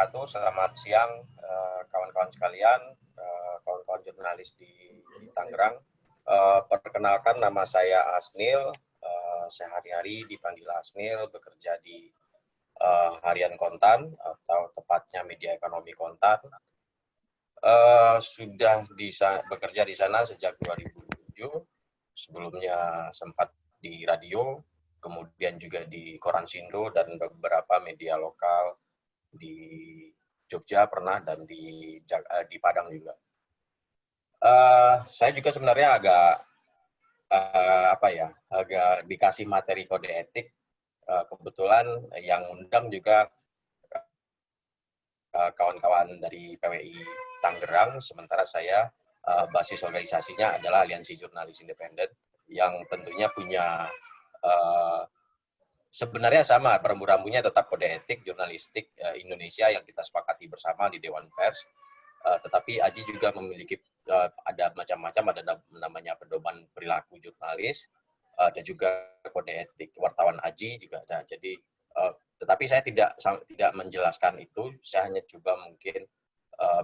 wabarakatuh. Selamat siang kawan-kawan sekalian, kawan-kawan jurnalis di Tangerang. Perkenalkan, nama saya Asnil. Sehari-hari dipanggil Asnil, bekerja di Harian Kontan atau tepatnya Media Ekonomi Kontan. Sudah bekerja di sana sejak 2007. Sebelumnya sempat di radio, kemudian juga di Koran Sindo dan beberapa media lokal di Jogja pernah, dan di Padang juga. Saya juga sebenarnya agak dikasih materi kode etik. Kebetulan yang undang juga kawan-kawan dari PWI Tangerang, sementara saya basis organisasinya adalah Aliansi Jurnalis Independen, yang tentunya punya sebenarnya sama, rambu-rambunya tetap kode etik jurnalistik Indonesia yang kita sepakati bersama di Dewan Pers. Tetapi Aji juga memiliki ada macam-macam, ada namanya pedoman perilaku jurnalis, ada juga kode etik wartawan Aji juga ada. Jadi tetapi saya tidak menjelaskan itu, saya hanya coba mungkin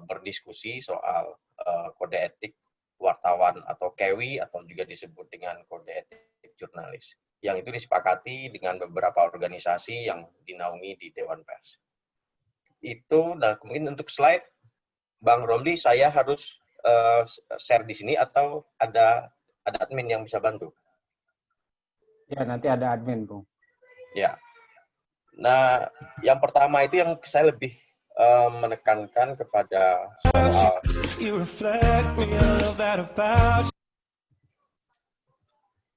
berdiskusi soal kode etik wartawan atau KEWI, atau juga disebut dengan kode etik jurnalis, yang itu disepakati dengan beberapa organisasi yang dinaungi di Dewan Pers. Itu, nah mungkin untuk slide, Bang Romli, saya harus share di sini atau ada admin yang bisa bantu? Ya, nanti ada admin, Bung. Ya. Nah, yang pertama itu yang saya lebih menekankan kepada soal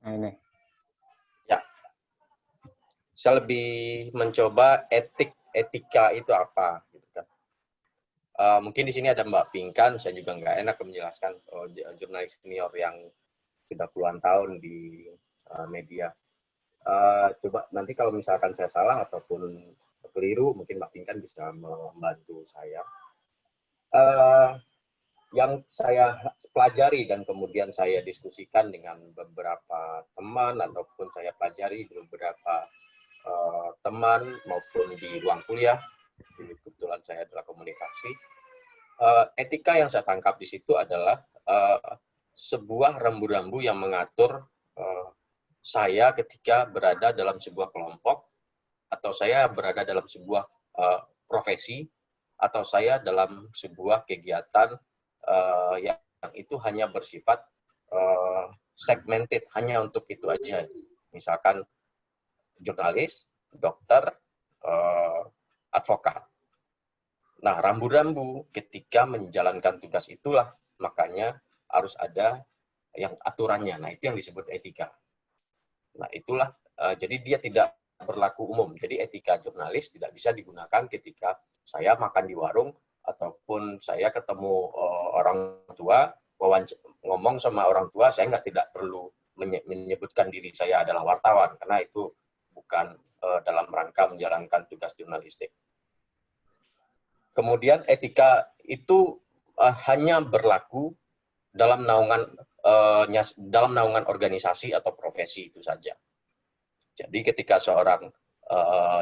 ini. Ya. Saya lebih mencoba etika itu apa, gitu kan. Mungkin di sini ada Mbak Pinkan, saya juga nggak enak menjelaskan jurnalis senior yang sudah puluhan tahun di media. Coba nanti kalau misalkan saya salah ataupun keliru, mungkin Mbak Pinkan bisa membantu saya. Yang saya pelajari dan kemudian saya diskusikan dengan beberapa teman, ataupun saya pelajari di beberapa teman maupun di ruang kuliah, kebetulan saya adalah komunikasi. Etika yang saya tangkap di situ adalah sebuah rambu-rambu yang mengatur saya ketika berada dalam sebuah kelompok, atau saya berada dalam sebuah profesi, atau saya dalam sebuah kegiatan yang itu hanya bersifat segmented, hanya untuk itu aja. Misalkan jurnalis, dokter, advokat. Nah, rambu-rambu ketika menjalankan tugas itulah makanya harus ada yang aturannya. Nah, itu yang disebut etika. Nah, itulah, jadi dia tidak berlaku umum. Jadi etika jurnalis tidak bisa digunakan ketika saya makan di warung, ataupun saya ketemu orang tua, ngomong sama orang tua, saya tidak perlu menyebutkan diri saya adalah wartawan, karena itu bukan dalam rangka menjalankan tugas jurnalistik. Kemudian etika itu hanya berlaku dalam naungan organisasi atau profesi itu saja. Jadi ketika seorang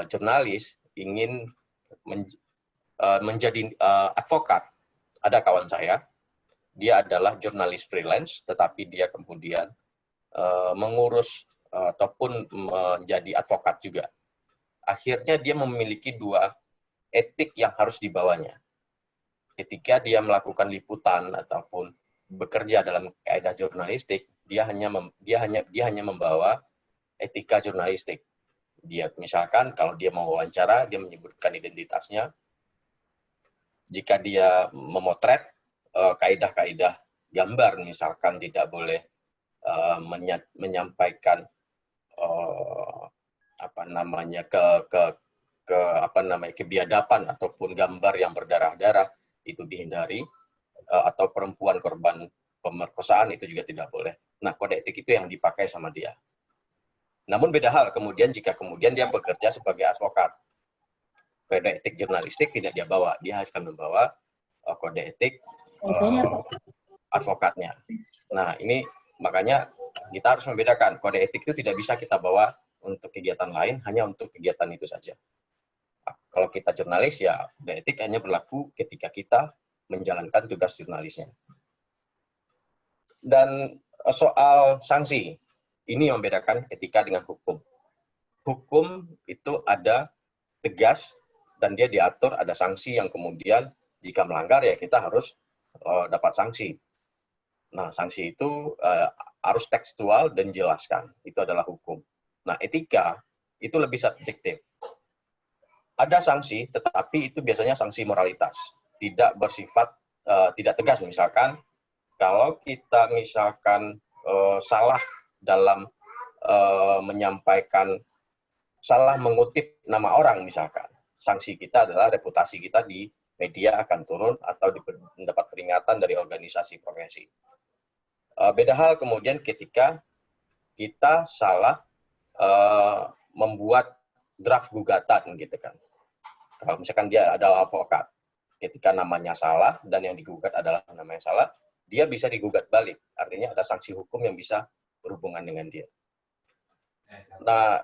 jurnalis ingin menjadi advokat, ada kawan saya, dia adalah jurnalis freelance, tetapi dia kemudian mengurus ataupun menjadi advokat juga. Akhirnya dia memiliki dua etik yang harus dibawanya. Ketika dia melakukan liputan ataupun bekerja dalam kaidah jurnalistik, dia hanya membawa etika jurnalistik. Dia misalkan kalau dia mau wawancara, dia menyebutkan identitasnya. Jika dia memotret, kaidah-kaidah gambar misalkan tidak boleh menyampaikan kebiadaban ataupun gambar yang berdarah-darah, itu dihindari, atau perempuan korban pemerkosaan itu juga tidak boleh. Nah, kode etik itu yang dipakai sama dia. Namun beda hal kemudian jika kemudian dia bekerja sebagai advokat. Kode etik jurnalistik tidak dia bawa, dia akan membawa kode etik advokatnya. Nah, ini makanya kita harus membedakan, kode etik itu tidak bisa kita bawa untuk kegiatan lain, hanya untuk kegiatan itu saja. Kalau kita jurnalis, ya kode etik hanya berlaku ketika kita menjalankan tugas jurnalisnya. Dan soal sanksi, ini membedakan etika dengan hukum. Hukum itu ada tegas dan dia diatur, ada sanksi yang kemudian jika melanggar ya kita harus dapat sanksi. Nah, sanksi itu harus tekstual dan jelaskan. Itu adalah hukum. Nah, etika itu lebih subjektif. Ada sanksi, tetapi itu biasanya sanksi moralitas. Tidak bersifat, tidak tegas. Misalkan, kalau kita misalkan salah dalam menyampaikan, salah mengutip nama orang misalkan, sanksi kita adalah reputasi kita di media akan turun atau mendapat peringatan dari organisasi profesi. Beda hal kemudian ketika kita salah membuat draft gugatan gitu kan. Kalau misalkan dia adalah advokat, ketika namanya salah dan yang digugat adalah namanya salah, dia bisa digugat balik. Artinya ada sanksi hukum yang bisa berhubungan dengan dia. Nah,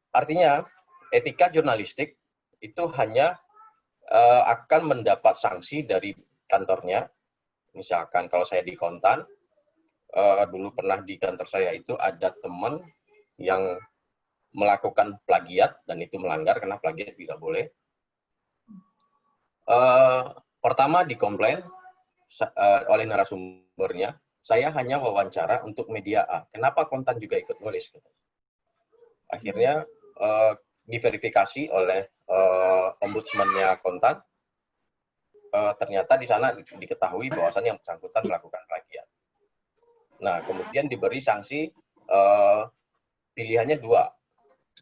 artinya etika jurnalistik itu hanya akan mendapat sanksi dari kantornya. Misalkan kalau saya di Kontan, dulu pernah di kantor saya itu ada teman yang melakukan plagiat dan itu melanggar karena plagiat tidak boleh. Pertama dikomplain oleh narasumbernya, saya hanya wawancara untuk media A. Kenapa Kontan juga ikut nulis? Akhirnya diverifikasi oleh ombudsman-nya Kontan. Ternyata di sana diketahui bahwasannya yang bersangkutan melakukan plagiat. Nah, kemudian diberi sanksi pilihannya dua,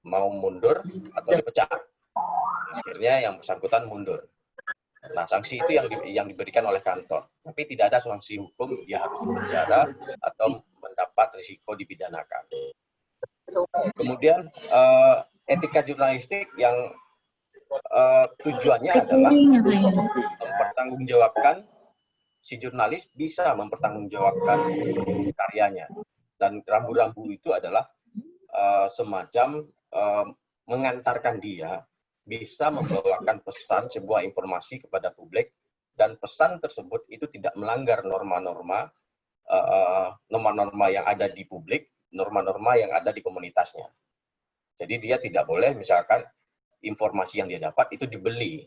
mau mundur atau dipecat. Akhirnya yang bersangkutan mundur. Nah, sanksi itu yang diberikan oleh kantor, tapi tidak ada sanksi hukum, dia harus dipenjara atau mendapat risiko dipidanakan. Kemudian etika jurnalistik yang tujuannya adalah mempertanggungjawabkan, si jurnalis bisa mempertanggungjawabkan karyanya. Dan rambu-rambu itu adalah semacam mengantarkan dia bisa membawakan pesan, sebuah informasi kepada publik, dan pesan tersebut itu tidak melanggar norma-norma yang ada di publik, norma-norma yang ada di komunitasnya. Jadi dia tidak boleh misalkan informasi yang dia dapat itu dibeli,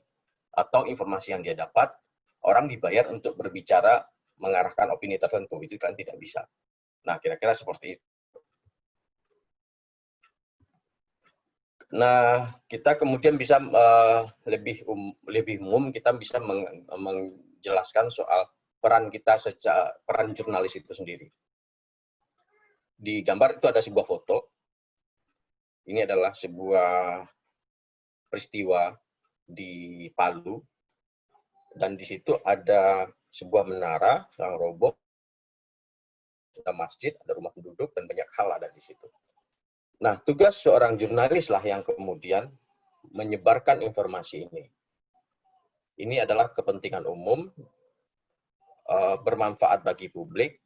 atau informasi yang dia dapat orang dibayar untuk berbicara mengarahkan opini tertentu, itu kan tidak bisa. Nah, kira-kira seperti itu. Nah, kita kemudian bisa lebih umum kita bisa menjelaskan soal peran kita peran jurnalis itu sendiri. Di gambar itu ada sebuah foto. Ini adalah sebuah peristiwa di Palu, dan di situ ada sebuah menara yang roboh, ada masjid, ada rumah penduduk, dan banyak hal ada di situ. Nah, tugas seorang jurnalis lah yang kemudian menyebarkan informasi ini. Ini adalah kepentingan umum, bermanfaat bagi publik,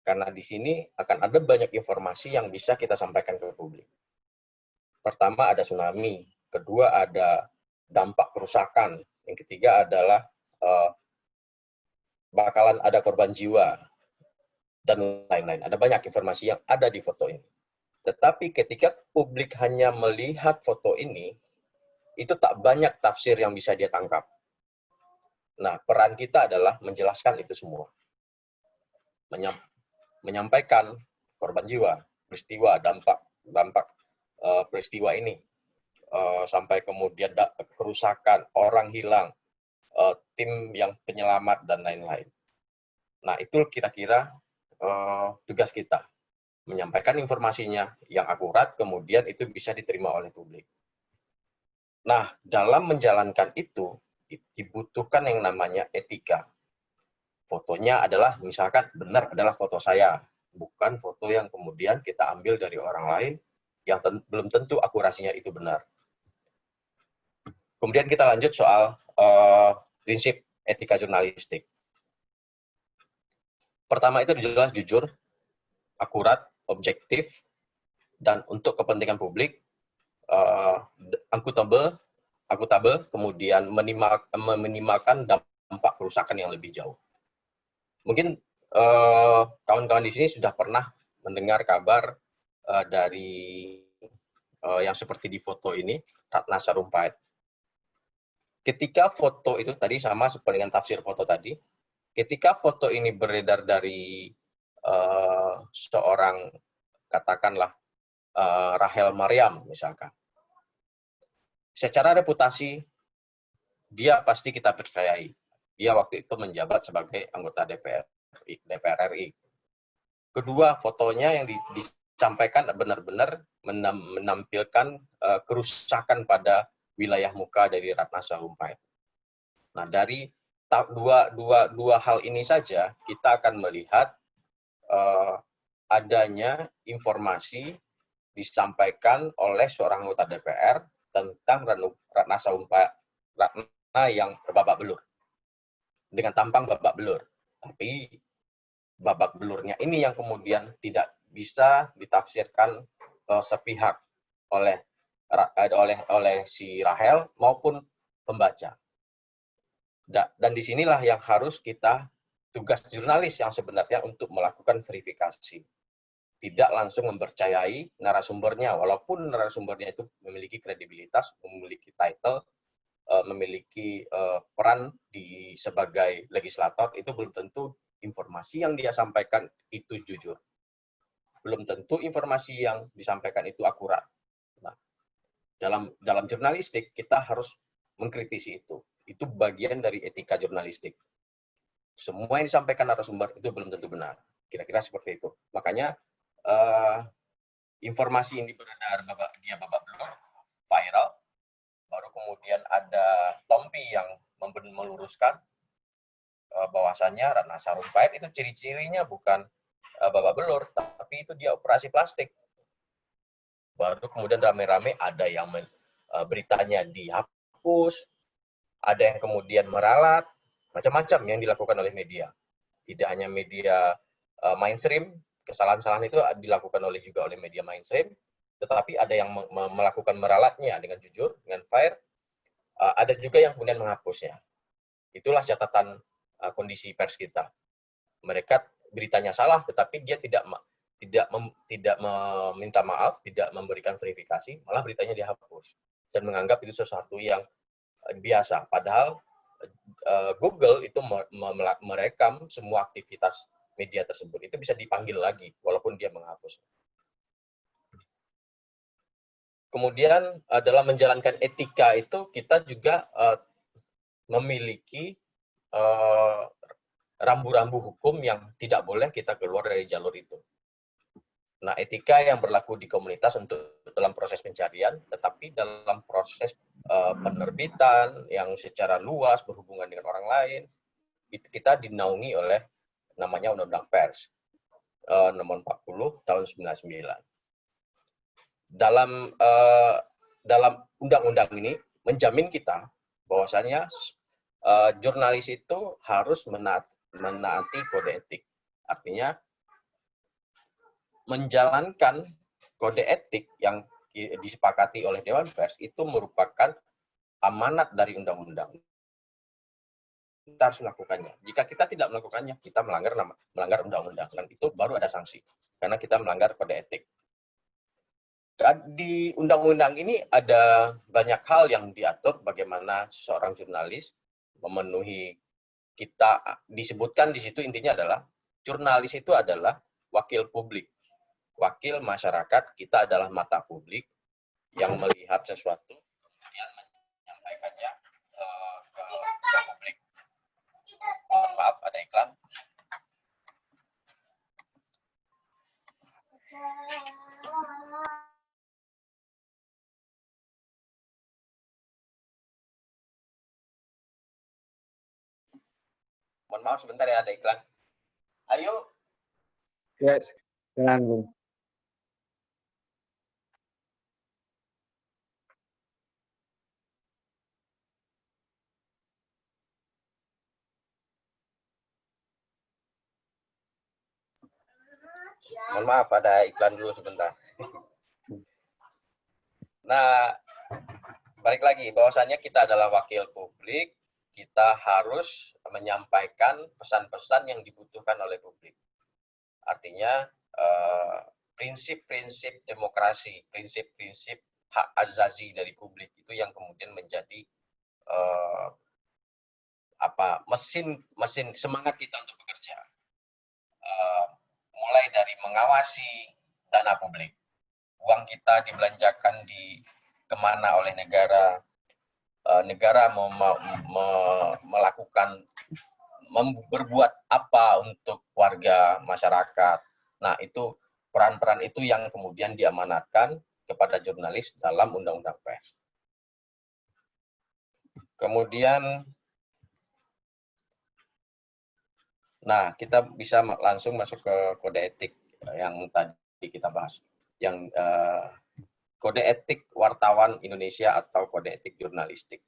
karena di sini akan ada banyak informasi yang bisa kita sampaikan ke publik. Pertama ada tsunami, kedua ada dampak kerusakan, yang ketiga adalah bakalan ada korban jiwa, dan lain-lain. Ada banyak informasi yang ada di foto ini. Tetapi ketika publik hanya melihat foto ini, itu tak banyak tafsir yang bisa dia tangkap. Nah, peran kita adalah menjelaskan itu semua. Menyampaikan korban jiwa, peristiwa, dampak peristiwa ini, sampai kemudian kerusakan, orang hilang, tim yang penyelamat, dan lain-lain. Nah, itu kira-kira tugas kita. Menyampaikan informasinya yang akurat, kemudian itu bisa diterima oleh publik. Nah, dalam menjalankan itu, dibutuhkan yang namanya etika. Fotonya adalah, misalkan benar adalah foto saya, bukan foto yang kemudian kita ambil dari orang lain, yang belum tentu akurasinya itu benar. Kemudian kita lanjut soal prinsip etika jurnalistik. Pertama itu adalah jujur, akurat, objektif, dan untuk kepentingan publik, akuntabel, akuntabel, kemudian meminimalkan dampak kerusakan yang lebih jauh. Mungkin kawan-kawan di sini sudah pernah mendengar kabar dari yang seperti di foto ini, Ratna Sarumpait. Ketika foto itu tadi sama seperti dengan tafsir foto tadi, ketika foto ini beredar dari seorang, katakanlah Rahel Maryam misalkan, secara reputasi dia pasti kita percayai. Dia waktu itu menjabat sebagai anggota DPR RI. Kedua, fotonya yang disampaikan benar-benar menampilkan kerusakan pada wilayah muka dari Ratna Sarumpait. Nah, dari dua hal ini saja kita akan melihat adanya informasi disampaikan oleh seorang anggota DPR tentang Ratna Sarumpait, Ratna yang babak belur, dengan tampang babak belur. Tapi babak belurnya ini yang kemudian tidak bisa ditafsirkan sepihak oleh si Rahel maupun pembaca. Dan disinilah yang harus kita, tugas jurnalis yang sebenarnya untuk melakukan verifikasi. Tidak langsung mempercayai narasumbernya, walaupun narasumbernya itu memiliki kredibilitas, memiliki title, memiliki peran sebagai legislator, itu belum tentu informasi yang dia sampaikan itu jujur. Belum tentu informasi yang disampaikan itu akurat. Nah, dalam jurnalistik kita harus mengkritisi itu. Itu bagian dari etika jurnalistik. Semua yang disampaikan narasumber itu belum tentu benar. Kira-kira seperti itu. Makanya informasi ini beredar dia babak belur, viral. Baru kemudian ada Tompi yang meluruskan bahwasannya Ratna Sarumpait itu ciri-cirinya bukan babak belur, tapi itu dia operasi plastik. Baru kemudian rame-rame ada yang beritanya dihapus, ada yang kemudian meralat, macam-macam yang dilakukan oleh media. Tidak hanya media mainstream, kesalahan-kesalahan itu dilakukan juga oleh media mainstream, tetapi ada yang melakukan meralatnya dengan jujur, dengan fair, ada juga yang kemudian menghapusnya. Itulah catatan kondisi pers kita. Mereka beritanya salah, tetapi dia tidak meminta maaf, tidak memberikan verifikasi, malah beritanya dihapus dan menganggap itu sesuatu yang biasa. Padahal Google itu merekam semua aktivitas media tersebut. Itu bisa dipanggil lagi, walaupun dia menghapus. Kemudian dalam menjalankan etika itu kita juga memiliki rambu-rambu hukum yang tidak boleh kita keluar dari jalur itu. Nah, etika yang berlaku di komunitas untuk dalam proses pencarian, tetapi dalam proses penerbitan yang secara luas berhubungan dengan orang lain, itu kita dinaungi oleh namanya Undang-Undang Pers nomor 40 tahun 99. Dalam undang-undang ini menjamin kita bahwasanya jurnalis itu harus menaati kode etik. Artinya menjalankan kode etik yang disepakati oleh Dewan Pers itu merupakan amanat dari undang-undang. Kita harus melakukannya. Jika kita tidak melakukannya, kita melanggar undang-undang, dan itu baru ada sanksi karena kita melanggar kode etik. Di undang-undang ini ada banyak hal yang diatur bagaimana seorang jurnalis memenuhi, kita disebutkan di situ intinya adalah jurnalis itu adalah wakil publik. Wakil masyarakat, kita adalah mata publik yang melihat sesuatu kemudian menyampaikannya ke publik. Mohon maaf, ada iklan. Mohon maaf sebentar ya, ada iklan. Ayo. Ya, silakan, Bung. Mohon maaf, ada iklan dulu sebentar. Nah, balik lagi bahwasannya kita adalah wakil publik, kita harus menyampaikan pesan-pesan yang dibutuhkan oleh publik. Artinya prinsip-prinsip demokrasi, prinsip-prinsip hak azazi dari publik itu yang kemudian menjadi mesin semangat kita untuk bekerja. Mulai dari mengawasi dana publik, uang kita dibelanjakan di kemana oleh negara, negara melakukan berbuat apa untuk warga masyarakat. Nah, itu peran-peran itu yang kemudian diamanatkan kepada jurnalis dalam Undang-Undang Pers. Kemudian, nah kita bisa langsung masuk ke kode etik yang tadi kita bahas, yang kode etik wartawan Indonesia atau kode etik jurnalistik.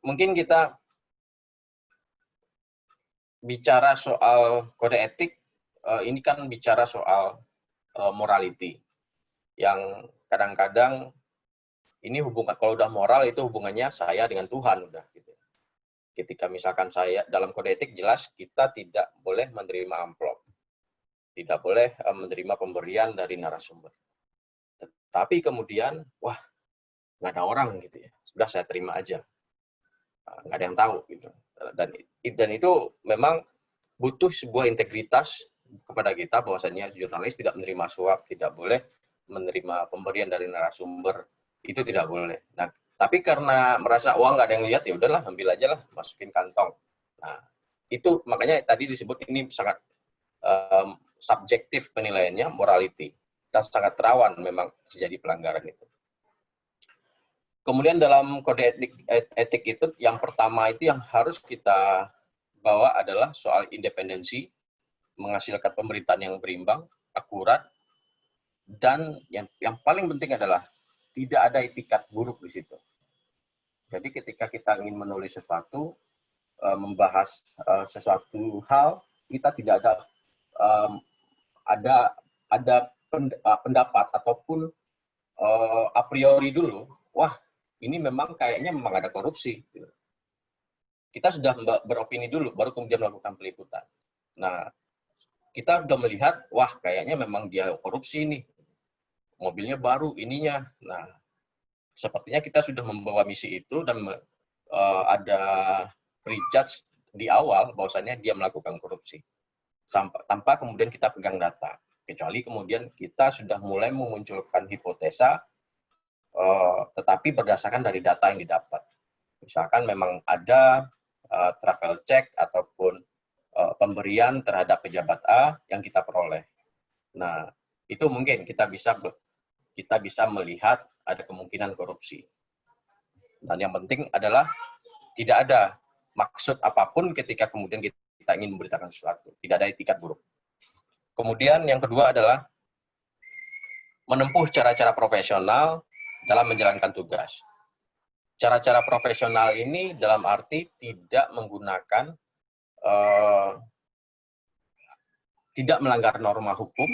Mungkin kita bicara soal kode etik, ini kan bicara soal morality, yang kadang-kadang ini hubungan, kalau udah moral itu hubungannya saya dengan Tuhan udah gitu. Ketika misalkan saya dalam kode etik jelas kita tidak boleh menerima amplop, tidak boleh menerima pemberian dari narasumber. Tapi kemudian, wah nggak ada orang gitu ya, sudah saya terima aja, nggak ada yang tahu gitu. Dan itu memang butuh sebuah integritas kepada kita bahwasanya jurnalis tidak menerima suap, tidak boleh menerima pemberian dari narasumber, itu tidak boleh. Nah, tapi karena merasa uang nggak ada yang lihat, ya udahlah ambil aja lah, masukin kantong. Nah, itu makanya tadi disebut ini sangat subjektif penilaiannya, morality, dan sangat rawan memang terjadi pelanggaran itu. Kemudian dalam kode etik itu yang pertama itu yang harus kita bawa adalah soal independensi, menghasilkan pemberitaan yang berimbang, akurat, dan yang paling penting adalah tidak ada etikat buruk di situ. Jadi ketika kita ingin menulis sesuatu, membahas sesuatu hal, kita tidak ada pendapat ataupun a priori dulu, wah ini memang kayaknya memang ada korupsi. Kita sudah beropini dulu, baru kemudian melakukan peliputan. Nah, kita sudah melihat, wah kayaknya memang dia korupsi nih, mobilnya baru, ininya. Nah, sepertinya kita sudah membawa misi itu dan ada prejudge di awal bahwasannya dia melakukan korupsi. Tanpa kemudian kita pegang data. Kecuali kemudian kita sudah mulai memunculkan hipotesa, tetapi berdasarkan dari data yang didapat. Misalkan memang ada travel check ataupun pemberian terhadap pejabat A yang kita peroleh. Nah, itu mungkin kita bisa melihat ada kemungkinan korupsi. Dan yang penting adalah tidak ada maksud apapun ketika kemudian kita ingin memberitakan sesuatu. Tidak ada etikat buruk. Kemudian yang kedua adalah menempuh cara-cara profesional dalam menjalankan tugas. Cara-cara profesional ini dalam arti tidak menggunakan, tidak melanggar norma hukum,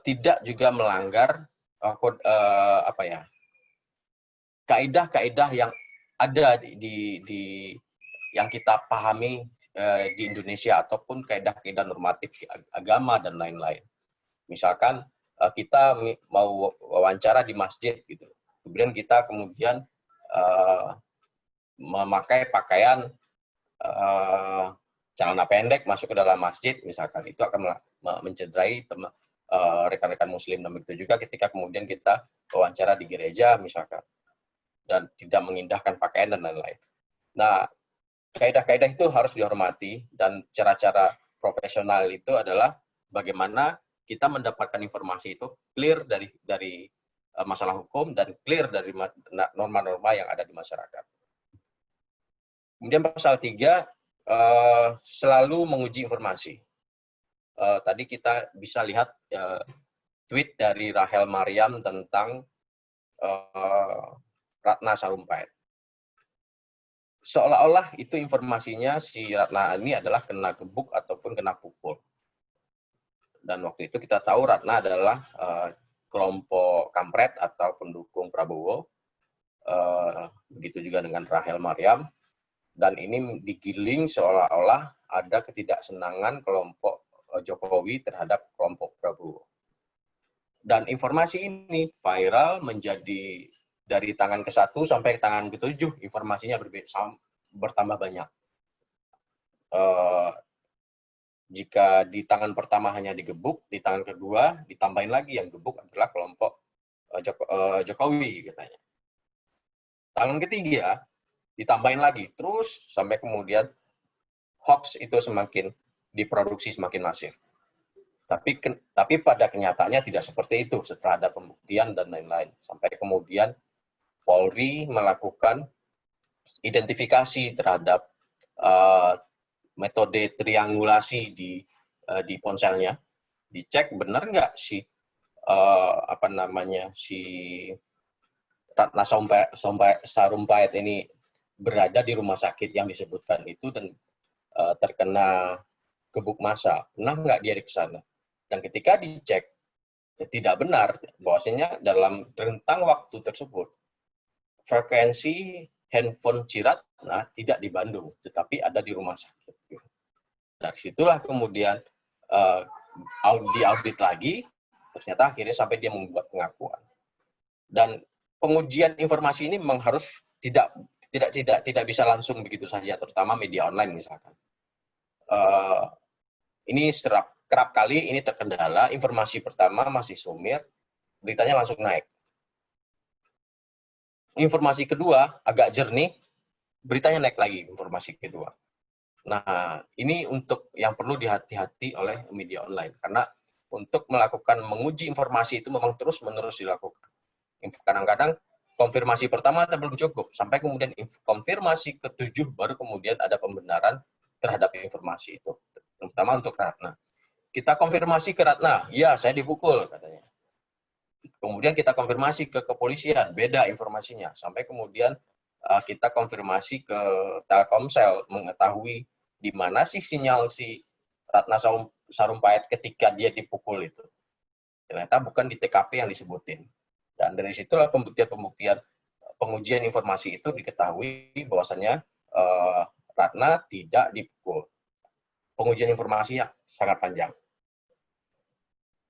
tidak juga melanggar kaidah-kaidah yang ada yang kita pahami di Indonesia ataupun kaidah-kaidah normatif agama dan lain-lain. Misalkan kita mau wawancara di masjid gitu, kemudian kita memakai pakaian celana pendek masuk ke dalam masjid, misalkan itu akan mencederai rekan-rekan muslim. Dan begitu juga ketika kemudian kita wawancara di gereja misalkan, dan tidak mengindahkan pakaian dan lain-lain. Nah, kaidah-kaidah itu harus dihormati, dan cara-cara profesional itu adalah bagaimana kita mendapatkan informasi itu clear dari masalah hukum dan clear dari norma-norma yang ada di masyarakat. Kemudian pasal 3, selalu menguji informasi. Tadi kita bisa lihat tweet dari Rahel Maryam tentang Ratna Sarumpait. Seolah-olah itu informasinya si Ratna ini adalah kena gebuk ataupun kena pukul. Dan waktu itu kita tahu Ratna adalah kelompok kampret atau pendukung Prabowo, begitu juga dengan Rahel Maryam, dan ini digiling seolah-olah ada ketidaksenangan kelompok Jokowi terhadap kelompok Prabowo. Dan informasi ini viral menjadi dari tangan ke-1 sampai tangan ke-7, informasinya bertambah banyak. Jika di tangan pertama hanya digebuk, di tangan kedua ditambahin lagi, yang gebuk adalah kelompok Jokowi katanya. Tangan ketiga ditambahin lagi, terus sampai kemudian hoax itu semakin diproduksi semakin masif. Tapi pada kenyataannya tidak seperti itu setelah ada pembuktian dan lain-lain. Sampai kemudian Polri melakukan identifikasi terhadap metode triangulasi di ponselnya, dicek benar nggak si Ratna Sarumpait ini berada di rumah sakit yang disebutkan itu dan terkena gebuk massa, pernah nggak dia di sana? Dan ketika dicek tidak benar, bahwasanya dalam rentang waktu tersebut frekuensi handphone Ratna tidak di Bandung, tetapi ada di rumah sakit. Dari situlah kemudian diaudit lagi, ternyata akhirnya sampai dia membuat pengakuan. Dan pengujian informasi ini memang harus tidak bisa langsung begitu saja, terutama media online misalkan. Ini kerap kali ini terkendala, informasi pertama masih sumir, beritanya langsung naik. Informasi kedua agak jernih, beritanya naik lagi informasi kedua. Nah, ini untuk yang perlu dihati-hati oleh media online, karena untuk menguji informasi itu memang terus-menerus dilakukan. Kadang-kadang konfirmasi pertama belum cukup, sampai kemudian konfirmasi ke-7 baru kemudian ada pembenaran terhadap informasi itu, terutama untuk Ratna. Kita konfirmasi ke Ratna, ya saya dipukul katanya. Kemudian kita konfirmasi ke kepolisian, beda informasinya. Sampai kemudian kita konfirmasi ke Telkomsel, mengetahui di mana sih sinyal si Ratna Sarumpait ketika dia dipukul itu. Ternyata bukan di TKP yang disebutin. Dan dari situlah pembuktian pengujian informasi itu diketahui bahwasannya Ratna tidak dipukul. Pengujian informasinya sangat panjang.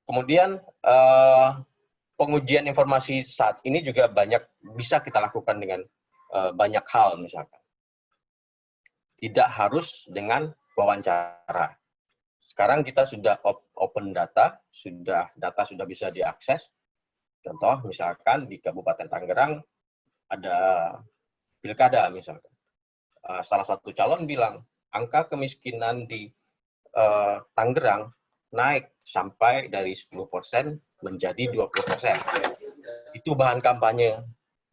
Kemudian pengujian informasi saat ini juga bisa kita lakukan dengan banyak hal misalkan. Tidak harus dengan wawancara. Sekarang kita sudah open data sudah bisa diakses. Contoh misalkan di Kabupaten Tangerang ada pilkada misalkan. Salah satu calon bilang angka kemiskinan di Tangerang naik sampai dari 10% menjadi 20%. Itu bahan kampanye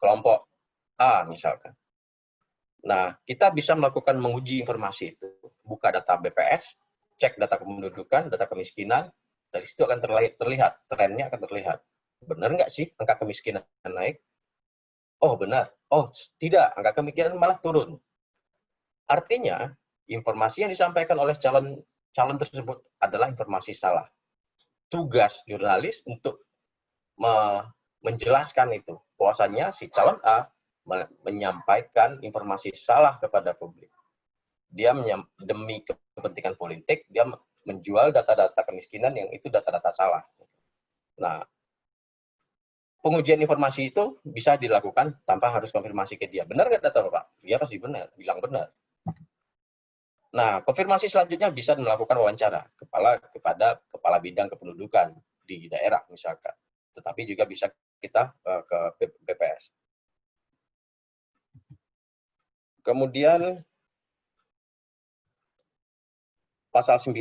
kelompok A misalkan. Nah, kita bisa melakukan menguji informasi itu. Buka data BPS, cek data kependudukan, data kemiskinan, dari situ akan terlihat, trennya akan terlihat. Benar nggak sih angka kemiskinan naik? Oh, benar. Oh, tidak, angka kemiskinan malah turun. Artinya, informasi yang disampaikan oleh calon tersebut adalah informasi salah. Tugas jurnalis untuk menjelaskan itu. Bahwasannya si calon A menyampaikan informasi salah kepada publik. Dia demi kepentingan politik, dia menjual data-data kemiskinan yang itu data-data salah. Nah, pengujian informasi itu bisa dilakukan tanpa harus konfirmasi ke dia. Benar nggak data Pak? Dia pasti benar, bilang benar. Nah, konfirmasi selanjutnya bisa melakukan wawancara kepada kepala bidang kependudukan di daerah misalkan. Tetapi juga bisa kita ke BPS. Kemudian pasal 4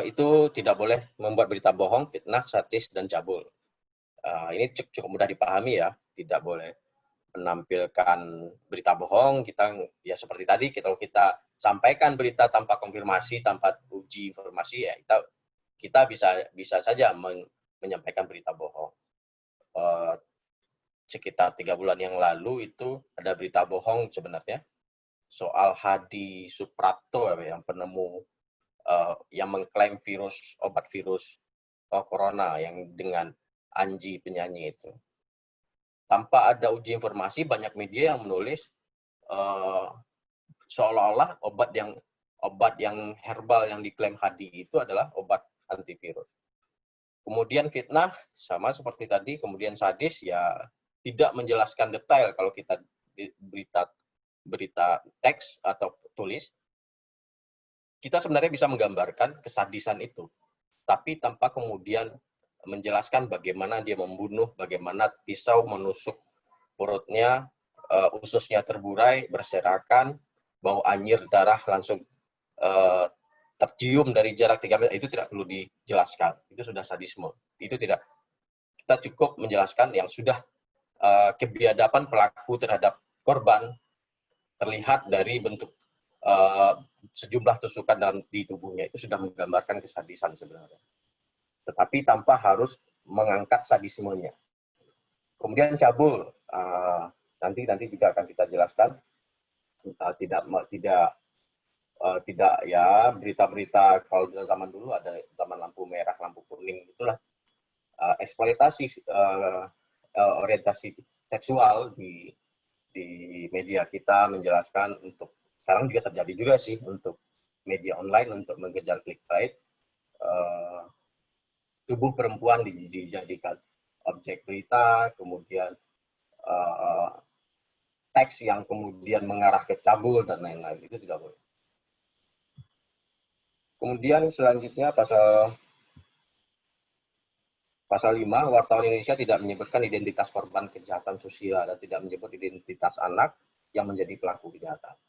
itu tidak boleh membuat berita bohong, fitnah, satis, dan cabul. Ini cukup mudah dipahami ya, tidak boleh menampilkan berita bohong. Kita ya seperti tadi, kalau kita sampaikan berita tanpa konfirmasi, tanpa uji informasi, ya kita bisa saja menyampaikan berita bohong. Sekitar 3 bulan yang lalu itu ada berita bohong sebenarnya soal Hadi Suprapto yang penemu yang mengklaim obat virus corona yang dengan Anji penyanyi itu. Tanpa ada uji informasi, banyak media yang menulis seolah-olah obat yang herbal yang diklaim Hadi itu adalah obat antivirus. Kemudian fitnah, sama seperti tadi, kemudian sadis, ya tidak menjelaskan detail kalau kita berita teks atau tulis, kita sebenarnya bisa menggambarkan kesadisan itu, tapi tanpa kemudian menjelaskan bagaimana dia membunuh, bagaimana pisau menusuk perutnya, ususnya terburai, berserakan, bau anyir darah langsung tercium dari jarak 3 meter, itu tidak perlu dijelaskan. Itu sudah sadisme. Itu tidak. Kita cukup menjelaskan yang sudah kebiadaban pelaku terhadap korban terlihat dari bentuk sejumlah tusukan di tubuhnya. Itu sudah menggambarkan kesadisan sebenarnya. Tetapi tanpa harus mengangkat sadismenya. Kemudian cabul, nanti juga akan kita jelaskan. Tidak ya, berita-berita kalau zaman dulu ada zaman lampu merah, lampu kuning, itulah eksploitasi orientasi seksual di media kita, menjelaskan untuk sekarang juga terjadi juga sih untuk media online untuk mengejar clickbait, tubuh perempuan dijadikan objek berita, kemudian teks yang kemudian mengarah ke cabul dan lain-lain, itu tidak boleh. Kemudian selanjutnya pasal 5, wartawan Indonesia tidak menyebutkan identitas korban kejahatan sosial dan tidak menyebut identitas anak yang menjadi pelaku kejahatan.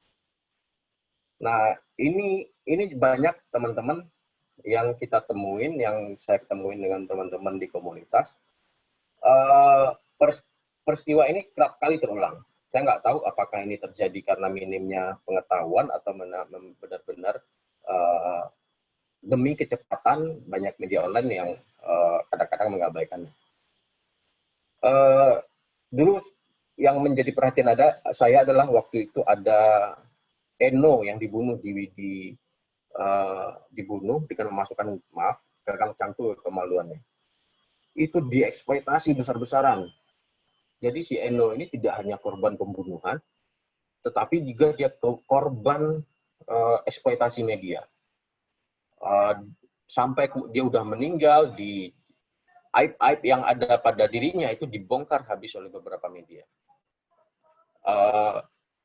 Nah, ini banyak teman-teman yang kita temuin, yang saya ketemuin dengan teman-teman di komunitas. Peristiwa ini kerap kali terulang. Saya nggak tahu apakah ini terjadi karena minimnya pengetahuan atau benar-benar demi kecepatan banyak media online yang kadang-kadang mengabaikannya. Dulu yang menjadi perhatian saya adalah waktu itu ada Eno yang dibunuh dibunuh dengan memasukkan gagang cangkul kemaluannya. Itu dieksploitasi besar-besaran. Jadi si Eno ini tidak hanya korban pembunuhan, tetapi juga dia korban eksploitasi media. Sampai dia udah meninggal, di aib-aib yang ada pada dirinya itu dibongkar habis oleh beberapa media.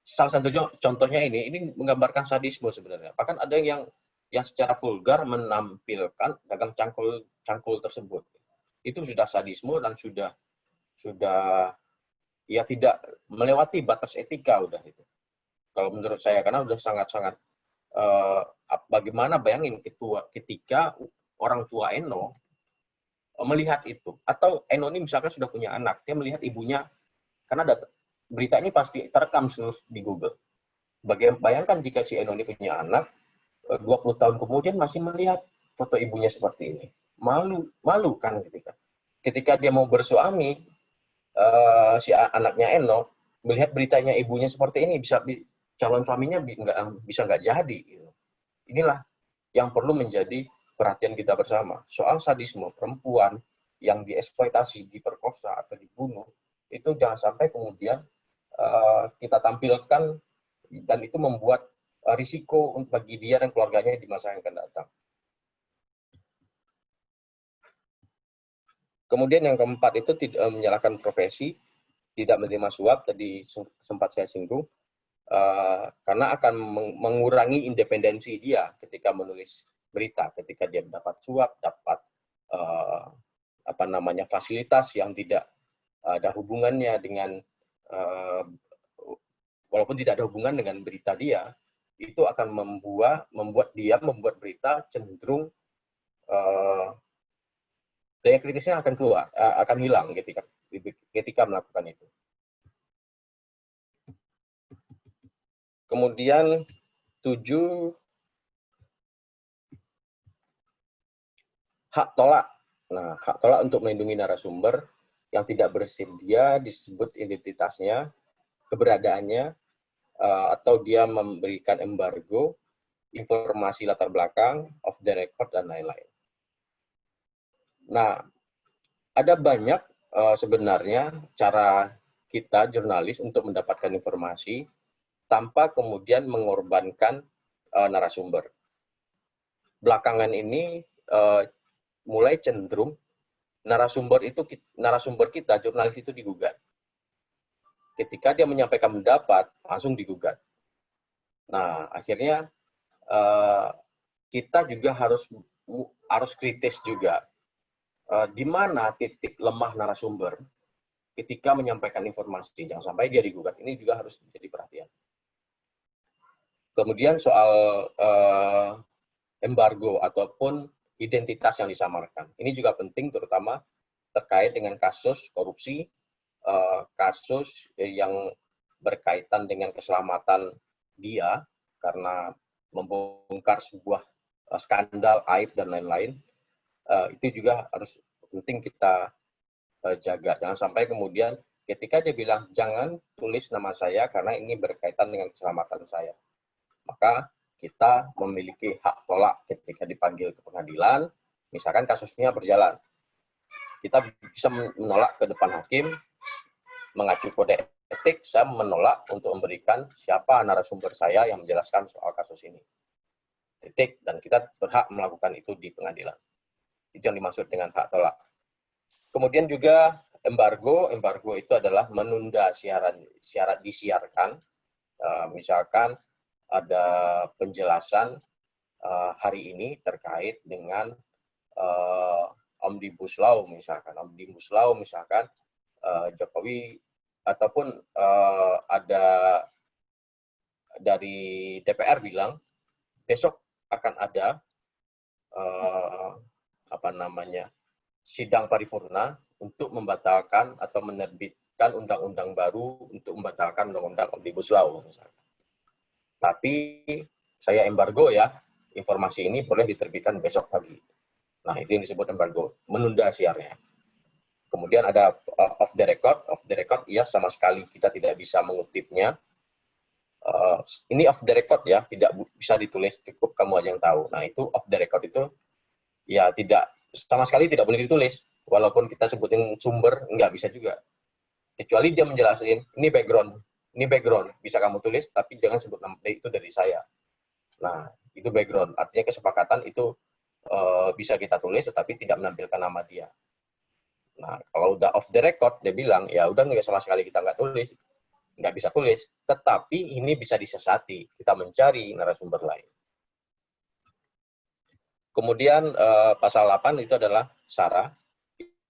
Salah satu contohnya ini menggambarkan sadisme sebenarnya. Bahkan ada yang secara vulgar menampilkan gagang cangkul tersebut. Itu sudah sadisme dan sudah ya tidak melewati batas etika udah itu. Kalau menurut saya, karena udah sangat-sangat bagaimana bayangin ketika orang tua Eno melihat itu, atau Eno ini misalkan sudah punya anak, dia melihat ibunya, karena berita ini pasti terekam di Google. Bayangkan jika si Eno ini punya anak, 20 tahun kemudian masih melihat foto ibunya seperti ini. Malu kan ketika dia mau bersuami, si anaknya Eno melihat beritanya ibunya seperti ini, calon suaminya bisa nggak jadi. Inilah yang perlu menjadi perhatian kita bersama. Soal sadisme perempuan yang dieksploitasi, diperkosa, atau dibunuh, itu jangan sampai kemudian kita tampilkan dan itu membuat risiko bagi dia dan keluarganya di masa yang akan datang. Kemudian yang keempat itu tidak menyalahkan profesi, tidak menerima suap, tadi sempat saya singgung. Karena akan mengurangi independensi dia ketika menulis berita, ketika dia dapat suap, dapat fasilitas yang tidak ada hubungannya dengan walaupun tidak ada hubungan dengan berita dia, itu akan membuat berita cenderung daya kritisnya akan hilang ketika melakukan itu. Kemudian 7, hak tolak. Nah, hak tolak untuk melindungi narasumber yang tidak bersedia disebut identitasnya, keberadaannya, atau dia memberikan embargo, informasi latar belakang, off the record, dan lain-lain. Nah, ada banyak sebenarnya cara kita jurnalis untuk mendapatkan informasi tanpa kemudian mengorbankan narasumber. Belakangan ini mulai cenderung narasumber kita, jurnalis itu digugat. Ketika dia menyampaikan pendapat, langsung digugat. Nah, akhirnya kita juga harus kritis juga. Di mana titik lemah narasumber ketika menyampaikan informasi, jangan sampai dia digugat. Ini juga harus menjadi perhatian. Kemudian soal embargo ataupun identitas yang disamarkan. Ini juga penting, terutama terkait dengan kasus korupsi, kasus yang berkaitan dengan keselamatan dia karena membongkar sebuah skandal, aib, dan lain-lain. Itu juga harus penting kita jaga. Jangan sampai kemudian ketika dia bilang, jangan tulis nama saya karena ini berkaitan dengan keselamatan saya. Maka kita memiliki hak tolak ketika dipanggil ke pengadilan, misalkan kasusnya berjalan. Kita bisa menolak ke depan hakim, mengacu kode etik, saya menolak untuk memberikan siapa narasumber saya yang menjelaskan soal kasus ini. Titik, dan kita berhak melakukan itu di pengadilan. Itu yang dimaksud dengan hak tolak. Kemudian juga embargo itu adalah menunda siaran disiarkan. Misalkan ada penjelasan hari ini terkait dengan Omnibus Law misalkan Jokowi ataupun ada dari DPR bilang besok akan ada sidang paripurna untuk membatalkan atau menerbitkan undang-undang baru untuk membatalkan undang-undang Omnibus Law misalkan. Tapi saya embargo ya, informasi ini boleh diterbitkan besok pagi. Nah, itu yang disebut embargo, menunda siarnya. Kemudian ada off the record ya sama sekali kita tidak bisa mengutipnya. Ini off the record ya, tidak bisa ditulis, cukup kamu aja yang tahu. Nah, itu off the record itu ya tidak, sama sekali tidak boleh ditulis. Walaupun kita sebutin sumber, nggak bisa juga. Kecuali dia menjelaskan, ini background, bisa kamu tulis, tapi jangan sebut nama itu dari saya. Nah, itu background, artinya kesepakatan itu bisa kita tulis, tetapi tidak menampilkan nama dia. Nah, kalau udah off the record, dia bilang, ya udah nggak sama sekali kita nggak bisa tulis, tetapi ini bisa disesati, kita mencari narasumber lain. Kemudian pasal 8 itu adalah SARA,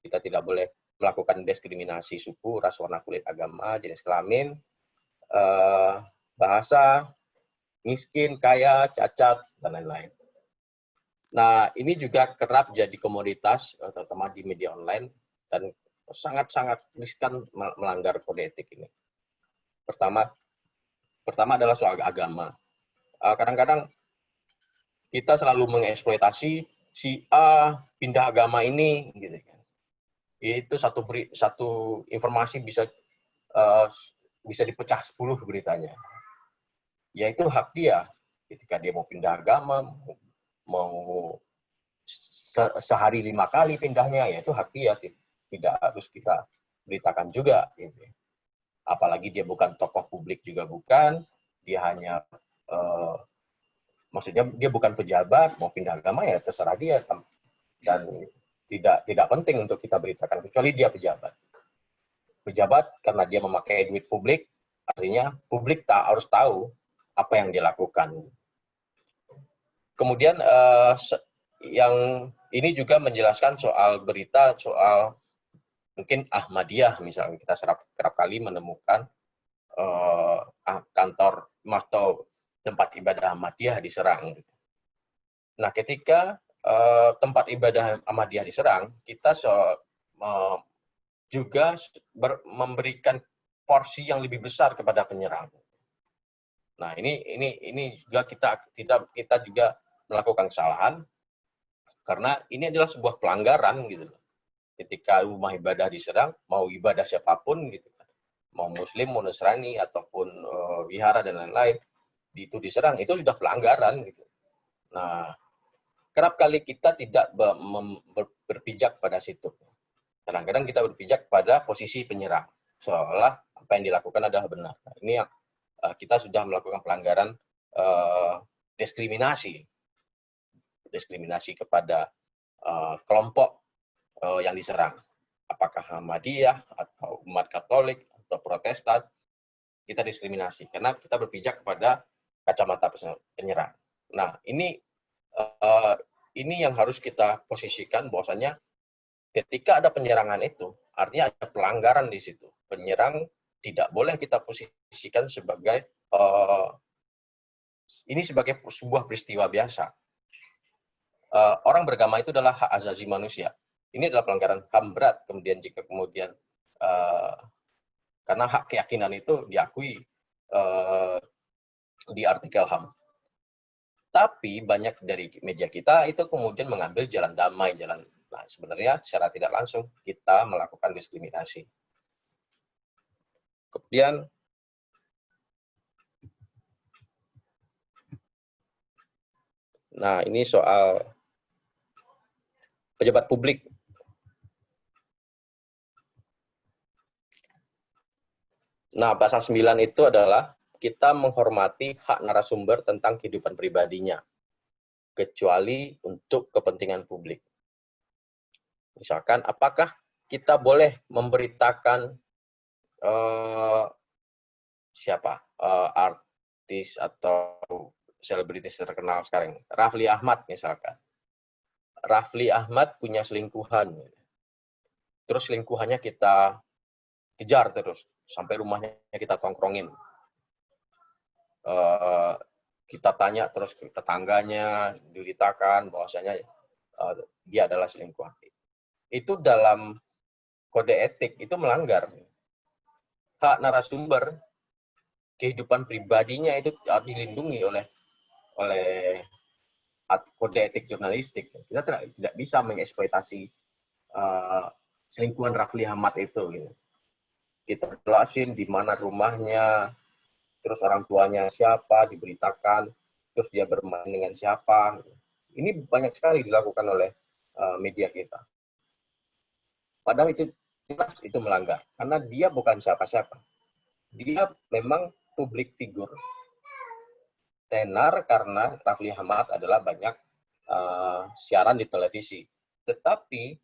kita tidak boleh melakukan diskriminasi suku, ras, warna kulit, agama, jenis kelamin, bahasa, miskin, kaya, cacat, dan lain-lain. Nah, ini juga kerap jadi komoditas, terutama di media online, dan sangat-sangat riskan melanggar kode etik ini. Pertama adalah soal agama. Kadang-kadang kita selalu mengeksploitasi si A pindah agama ini, gitu kan. Itu satu informasi bisa dipecah 10 beritanya. Yaitu hak dia. Ketika dia mau pindah agama, mau sehari 5 kali pindahnya, ya itu hak dia. Tidak harus kita beritakan juga. Gitu. Apalagi dia bukan tokoh publik juga bukan. Dia hanya, maksudnya dia bukan pejabat, mau pindah agama ya terserah dia. Dan tidak penting untuk kita beritakan, kecuali dia pejabat. Pejabat karena dia memakai duit publik, artinya publik tak harus tahu apa yang dia lakukan. Kemudian yang ini juga menjelaskan soal berita soal mungkin Ahmadiyah, misalnya kita kerap kali menemukan kantor atau tempat ibadah Ahmadiyah diserang. Nah, ketika tempat ibadah Ahmadiyah diserang, kita juga memberikan porsi yang lebih besar kepada penyerang. Nah, ini juga kita juga melakukan kesalahan karena ini adalah sebuah pelanggaran gitu. Ketika rumah ibadah diserang, mau ibadah siapapun gitu, mau Muslim, mau Nasrani ataupun wihara dan lain-lain, itu diserang, itu sudah pelanggaran gitu. Nah, kerap kali kita tidak berpijak pada situ. Kadang-kadang kita berpijak pada posisi penyerang, seolah apa yang dilakukan adalah benar. Nah, ini yang kita sudah melakukan pelanggaran diskriminasi kepada kelompok yang diserang. Apakah Ahmadiyah, atau umat Katolik, atau Protestan, kita diskriminasi. Karena kita berpijak kepada kacamata penyerang. Nah, ini yang harus kita posisikan bahwasanya ketika ada penyerangan itu, artinya ada pelanggaran di situ. Penyerang tidak boleh kita posisikan sebagai ini sebagai sebuah peristiwa biasa. Orang beragama itu adalah hak asasi manusia. Ini adalah pelanggaran HAM berat. Kemudian jika kemudian karena hak keyakinan itu diakui di artikel HAM. Tapi banyak dari media kita itu kemudian mengambil jalan damai, nah, sebenarnya secara tidak langsung kita melakukan diskriminasi. Kemudian nah, ini soal pejabat publik. Nah, pasal 9 itu adalah kita menghormati hak narasumber tentang kehidupan pribadinya, kecuali untuk kepentingan publik. Misalkan, apakah kita boleh memberitakan artis atau selebritis terkenal sekarang, Rafli Ahmad misalkan. Rafli Ahmad punya selingkuhan, terus selingkuhannya kita kejar terus sampai rumahnya kita tongkrongin, kita tanya terus ke tetangganya, diberitakan bahwasanya dia adalah selingkuhan. Itu dalam kode etik itu melanggar hak narasumber, kehidupan pribadinya itu harus dilindungi oleh kode etik jurnalistik. Kita tidak bisa mengeksploitasi selingkuhan Rafli Ahmad itu. Gitu. Kita jelasin di mana rumahnya, terus orang tuanya siapa, diberitakan, terus dia bermain dengan siapa. Ini banyak sekali dilakukan oleh media kita. Padahal itu jelas itu melanggar, karena dia bukan siapa-siapa. Dia memang publik figur. Tenar karena Rafli Ahmad adalah banyak siaran di televisi. Tetapi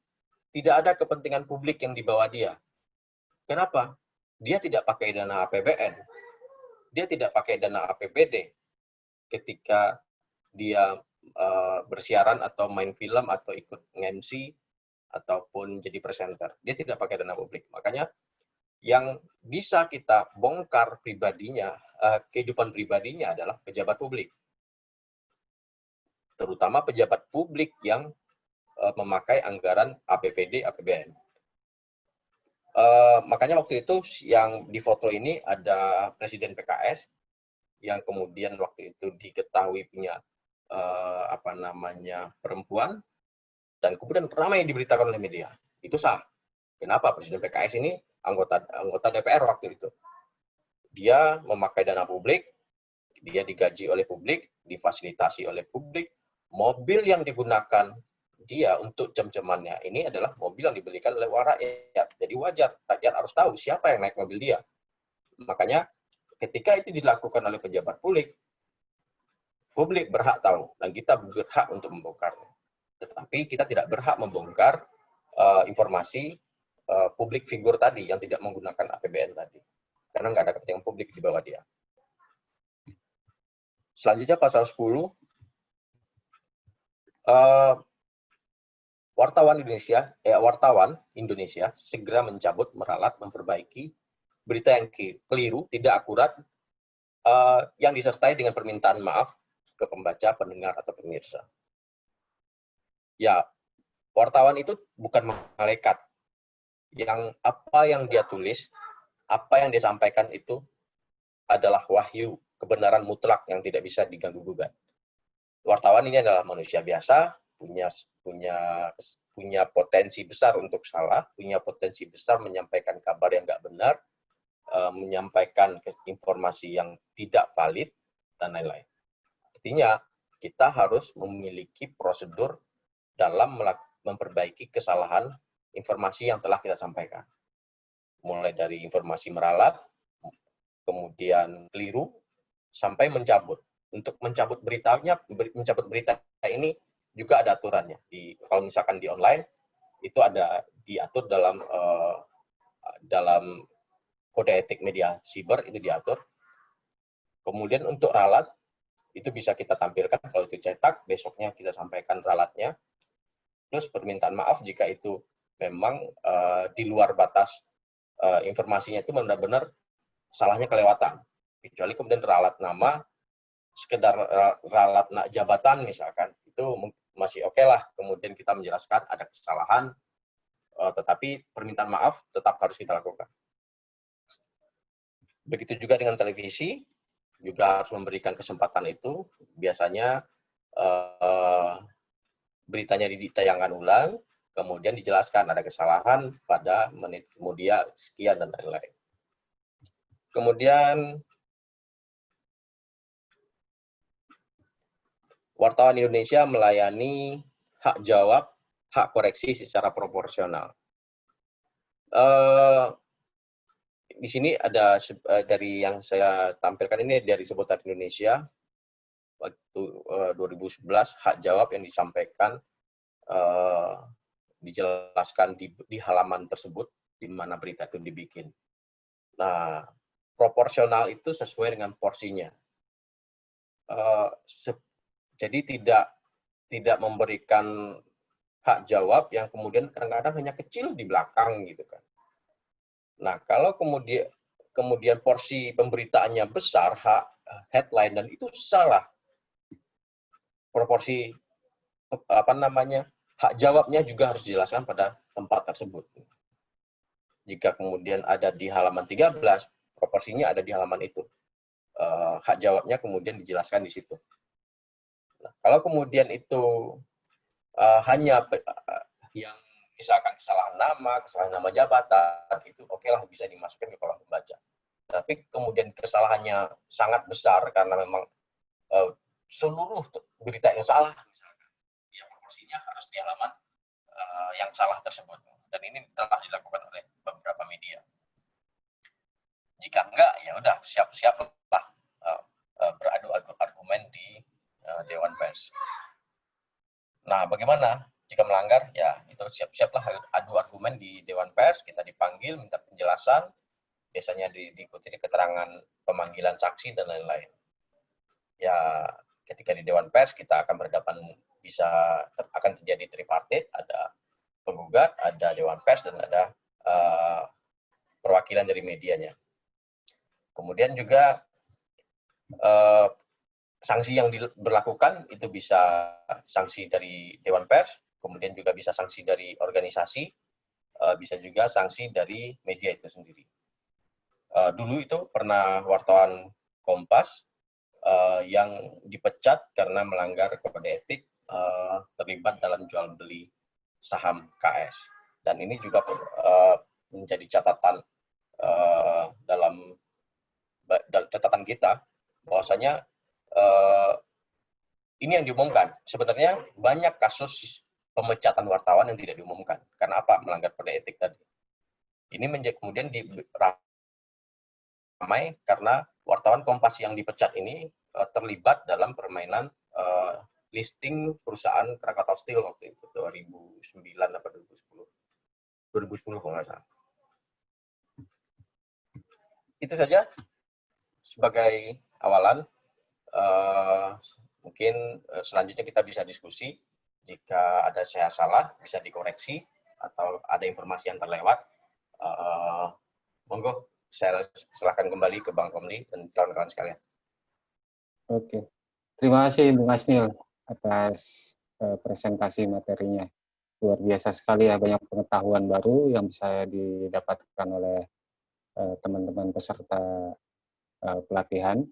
tidak ada kepentingan publik yang dibawa dia. Kenapa? Dia tidak pakai dana APBN. Dia tidak pakai dana APBD ketika dia bersiaran atau main film atau ikut MC ataupun jadi presenter. Dia tidak pakai dana publik. Makanya yang bisa kita bongkar pribadinya, kehidupan pribadinya adalah pejabat publik. Terutama pejabat publik yang memakai anggaran APBD, APBN. Makanya waktu itu yang di foto ini ada Presiden PKS yang kemudian waktu itu diketahui punya perempuan dan kemudian ramai diberitakan oleh media. Itu sah. Kenapa? Presiden PKS ini anggota DPR waktu itu. Dia memakai dana publik, dia digaji oleh publik, difasilitasi oleh publik. Mobil yang digunakan dia untuk cem-cemannya ini adalah mobil yang dibelikan oleh rakyat. Jadi wajar, rakyat harus tahu siapa yang naik mobil dia. Makanya ketika itu dilakukan oleh pejabat publik berhak tahu, dan kita berhak untuk membongkarnya. Tetapi kita tidak berhak membongkar informasi publik figur tadi yang tidak menggunakan APBN tadi. Karena nggak ada kepentingan publik di bawah dia. Selanjutnya pasal 10, wartawan Indonesia segera mencabut, meralat, memperbaiki berita yang keliru, tidak akurat, yang disertai dengan permintaan maaf ke pembaca, pendengar, atau pemirsa. Ya, wartawan itu bukan malaikat. Yang apa yang dia tulis, apa yang dia sampaikan itu adalah wahyu, kebenaran mutlak yang tidak bisa diganggu-gugat. Wartawan ini adalah manusia biasa, punya potensi besar untuk salah, punya potensi besar menyampaikan kabar yang nggak benar, menyampaikan informasi yang tidak valid, dan lain-lain. Artinya, kita harus memiliki prosedur dalam memperbaiki kesalahan informasi yang telah kita sampaikan. Mulai dari informasi meralat, kemudian keliru, sampai mencabut. Untuk mencabut berita ini juga ada aturannya. Kalau misalkan di online, itu ada diatur dalam kode etik media siber, itu diatur. Kemudian untuk ralat, itu bisa kita tampilkan, kalau itu cetak, besoknya kita sampaikan ralatnya. Terus permintaan maaf jika itu memang di luar batas informasinya itu benar-benar salahnya kelewatan. Kecuali kemudian ralat nama, sekedar ralat jabatan misalkan, itu masih oke lah. Kemudian kita menjelaskan ada kesalahan, tetapi permintaan maaf tetap harus kita lakukan. Begitu juga dengan televisi, juga harus memberikan kesempatan itu. Biasanya beritanya ditayangkan ulang, kemudian dijelaskan ada kesalahan pada menit kemudian sekian dan lain-lain. Kemudian wartawan Indonesia melayani hak jawab, hak koreksi secara proporsional. Di sini ada dari yang saya tampilkan ini dari Seputar Indonesia waktu 2011 hak jawab yang disampaikan dijelaskan di halaman tersebut di mana berita itu dibikin. Nah, proporsional itu sesuai dengan porsinya. Jadi tidak memberikan hak jawab yang kemudian kadang-kadang hanya kecil di belakang gitu kan. Nah, kalau kemudian porsi pemberitaannya besar, headline, dan itu salah. Proporsi hak jawabnya juga harus dijelaskan pada tempat tersebut. Jika kemudian ada di halaman 13, proporsinya ada di halaman itu. Hak jawabnya kemudian dijelaskan di situ. Nah, kalau kemudian itu hanya yang misalkan kesalahan nama jabatan, itu oke lah bisa dimasukkan ke kolom pembaca. Tapi kemudian kesalahannya sangat besar karena memang seluruh berita yang salah, misalkan, ya proporsinya harus di halaman yang salah tersebut. Dan ini telah dilakukan oleh beberapa media. Jika enggak, ya udah siap-siaplah beradu argumen di Dewan Pers. Nah, bagaimana jika melanggar? Ya, itu siap-siaplah adu argumen di Dewan Pers, kita dipanggil, minta penjelasan, biasanya diikuti keterangan pemanggilan saksi dan lain-lain. Ya, ketika di Dewan Pers kita akan berhadapan akan terjadi tripartit, ada penggugat, ada Dewan Pers, dan ada perwakilan dari medianya. Kemudian juga sanksi yang diberlakukan itu bisa sanksi dari Dewan Pers, kemudian juga bisa sanksi dari organisasi, bisa juga sanksi dari media itu sendiri. Dulu itu pernah wartawan Kompas yang dipecat karena melanggar kode etik terlibat dalam jual beli saham KS. Dan ini juga menjadi catatan dalam catatan kita, bahwasanya ini yang diumumkan. Sebenarnya banyak kasus pemecatan wartawan yang tidak diumumkan. Karena apa? Melanggar kode etik tadi. Ini kemudian ramai karena wartawan Kompas yang dipecat ini terlibat dalam permainan listing perusahaan Krakatau Steel waktu itu, 2009 atau 2010. 2010 kalau nggak salah. Itu saja sebagai awalan. Mungkin selanjutnya kita bisa diskusi. Jika ada saya salah, bisa dikoreksi, atau ada informasi yang terlewat. Monggo, saya serahkan kembali ke Bang Komli dan kawan-kawan sekalian. Oke, terima kasih Bung Asnil atas presentasi materinya. Luar biasa sekali ya, banyak pengetahuan baru yang bisa didapatkan oleh teman-teman peserta pelatihan.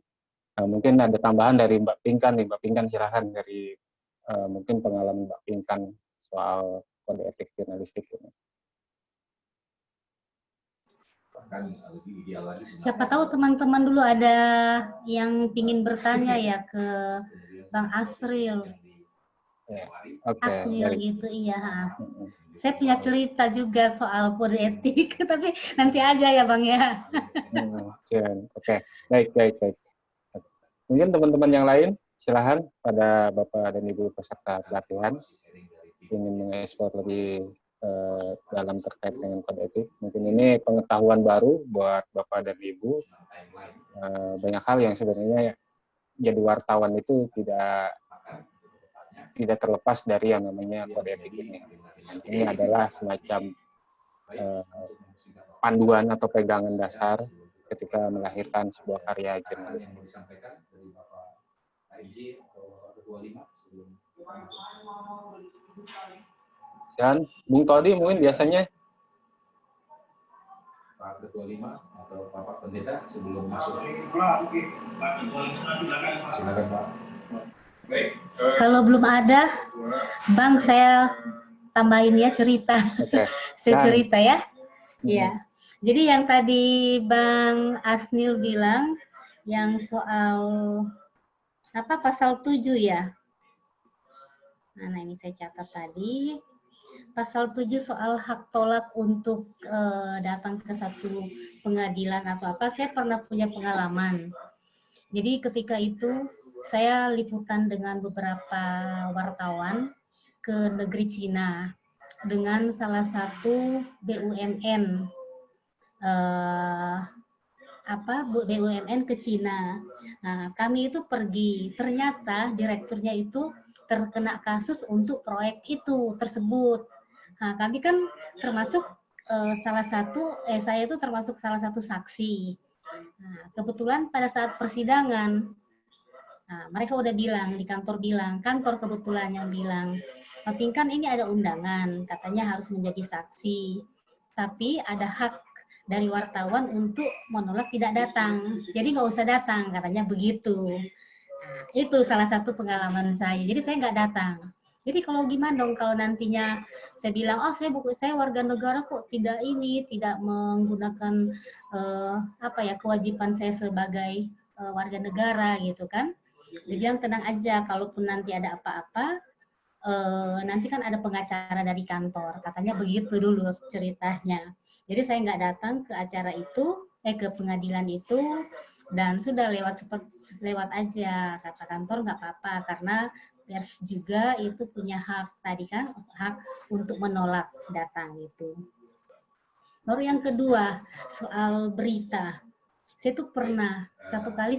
Mungkin ada tambahan dari Mbak Pinkan nih. Mbak Pinkan silahkan dari mungkin pengalaman Mbak Pinkan soal kode etik jurnalistik ini. Siapa tahu teman-teman dulu ada yang ingin bertanya ya ke Bang Asril. Ya. Oke, Asnil baik. gitu, iya. Saya punya cerita juga soal kode etik, tapi nanti aja ya Bang ya. Oke, baik. Mungkin teman-teman yang lain, silahkan pada Bapak dan Ibu peserta pelatihan ingin mengeksplor lebih dalam terkait dengan kode etik. Mungkin ini pengetahuan baru buat Bapak dan Ibu. Banyak hal yang sebenarnya jadi wartawan itu tidak terlepas dari yang namanya kode etik ini. Ini adalah semacam panduan atau pegangan dasar ketika melahirkan sebuah karya jurnalistik. Dan Bung Todi mungkin biasanya Pak Ketua 5 atau Bapak Pendeta sebelum masuk. Silakan Pak. Kalau belum ada, Bang saya tambahin ya cerita. Okay. Saya cerita ya. Iya. Jadi yang tadi Bang Asnil bilang yang soal apa pasal 7 ya. Nah, ini saya catat tadi. Pasal 7 soal hak tolak untuk datang ke satu pengadilan atau apa, saya pernah punya pengalaman. Jadi ketika itu saya liputan dengan beberapa wartawan ke negeri Cina dengan salah satu BUMN BUMN ke Cina. Nah, kami itu pergi, ternyata direkturnya itu terkena kasus untuk proyek itu tersebut. Nah, kami kan termasuk saya itu termasuk salah satu saksi. Nah, kebetulan pada saat persidangan, mereka udah bilang, di kantor kebetulan yang bilang, kan ini ada undangan, katanya harus menjadi saksi, tapi ada hak dari wartawan untuk menolak tidak datang, jadi nggak usah datang, katanya begitu. Itu salah satu pengalaman saya, jadi saya nggak datang. Jadi kalau gimana dong kalau nantinya saya bilang, oh saya warga negara kok tidak menggunakan kewajiban saya sebagai warga negara gitu kan. Dia bilang tenang aja, kalaupun nanti ada apa-apa, nanti kan ada pengacara dari kantor, katanya begitu dulu ceritanya. Jadi saya nggak datang ke acara itu, ke pengadilan itu, dan sudah lewat aja, kata kantor nggak apa-apa karena pers juga itu punya hak tadi kan, hak untuk menolak datang itu. Baru yang kedua soal berita, saya tuh pernah satu kali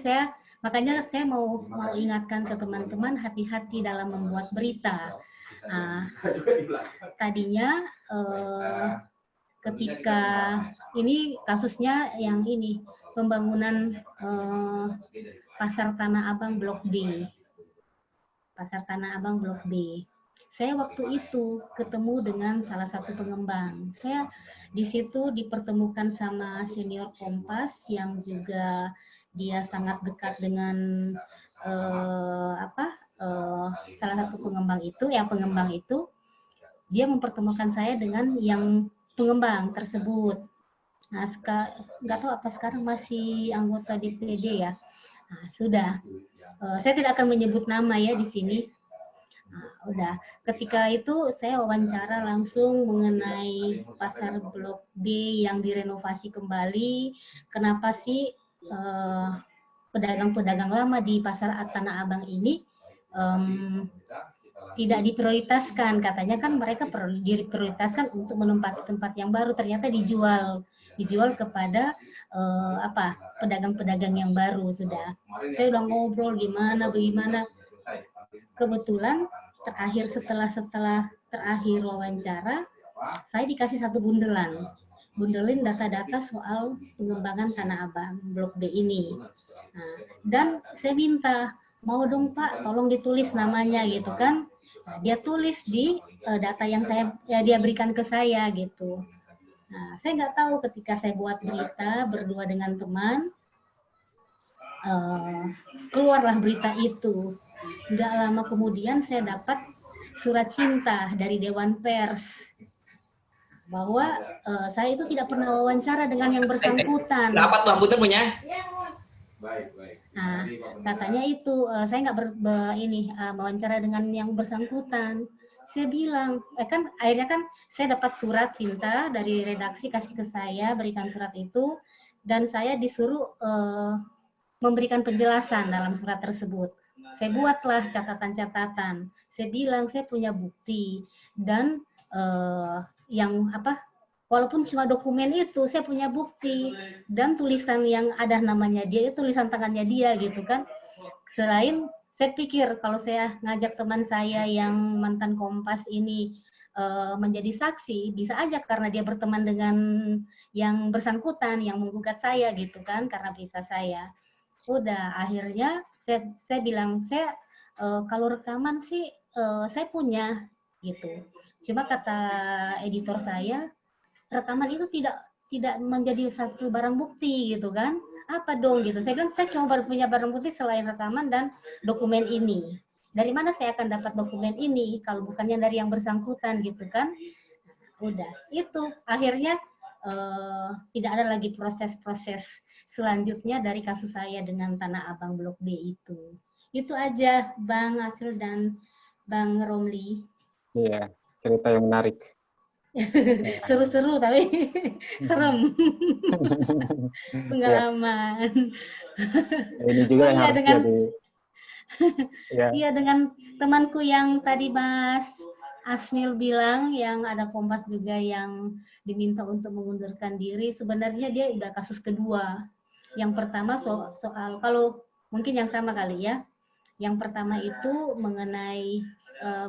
makanya saya mau ingatkan ke teman-teman hati-hati dalam membuat berita. Tadinya ketika ini kasusnya yang ini pembangunan Pasar Tanah Abang Blok B. Pasar Tanah Abang Blok B. Saya waktu itu ketemu dengan salah satu pengembang. Saya di situ dipertemukan sama senior Kompas yang juga dia sangat dekat dengan salah satu pengembang itu. Yang pengembang itu dia mempertemukan saya dengan yang pengembang tersebut. Nah, nggak tahu apa sekarang masih anggota DPD ya. Nah, sudah. Saya tidak akan menyebut nama ya di sini. Nah, udah. Ketika itu saya wawancara langsung mengenai pasar Blok B yang direnovasi kembali. Kenapa sih pedagang-pedagang lama di pasar Tanah Abang ini tidak diprioritaskan? Katanya kan mereka perlu diprioritaskan untuk menempati tempat yang baru. Ternyata dijual kepada pedagang-pedagang yang baru sudah. Saya udah ngobrol bagaimana. Kebetulan setelah terakhir wawancara, saya dikasih satu bundelin data-data soal pengembangan Tanah Abang Blok B ini. Nah, dan saya minta, mau dong Pak, tolong ditulis namanya gitu kan. Nah, dia tulis di data yang dia berikan ke saya gitu. Nah, saya nggak tahu ketika saya buat berita berdua dengan teman, keluarlah berita itu. Nggak lama kemudian saya dapat surat cinta dari Dewan Pers bahwa saya itu tidak pernah wawancara dengan yang bersangkutan. Dapat Bang Puter punya? Baik. Nah, katanya itu saya nggak wawancara dengan yang bersangkutan. Saya bilang, kan akhirnya kan saya dapat surat cinta dari redaksi kasih ke saya, berikan surat itu, dan saya disuruh memberikan penjelasan dalam surat tersebut. Saya buatlah catatan-catatan. Saya bilang saya punya bukti dan yang apa? Walaupun cuma dokumen itu, saya punya bukti dan tulisan yang ada namanya dia itu tulisan tangannya dia gitu kan. Selain saya pikir kalau saya ngajak teman saya yang mantan Kompas ini menjadi saksi, bisa aja karena dia berteman dengan yang bersangkutan, yang menggugat saya gitu kan, karena berita saya. Udah, akhirnya saya bilang, saya kalau rekaman sih saya punya gitu. Cuma kata editor saya, rekaman itu tidak menjadi satu barang bukti gitu kan. Apa dong gitu. Saya bilang saya cuma baru punya barang bukti selain rekaman dan dokumen ini. Dari mana saya akan dapat dokumen ini kalau bukannya dari yang bersangkutan gitu kan. Udah, itu akhirnya tidak ada lagi proses-proses selanjutnya dari kasus saya dengan Tanah Abang Blok B itu. Itu aja Bang Asrul dan Bang Romli. Iya, cerita yang menarik. Seru-seru tapi serem. Ya, Pengalaman. ini juga Oh iya harus dengan jadi ya. iya dengan temanku yang tadi Mas Asnil bilang yang ada Kompas juga yang diminta untuk mengundurkan diri, sebenarnya dia udah kasus kedua. Yang pertama soal kalau mungkin yang sama kali ya. Yang pertama itu mengenai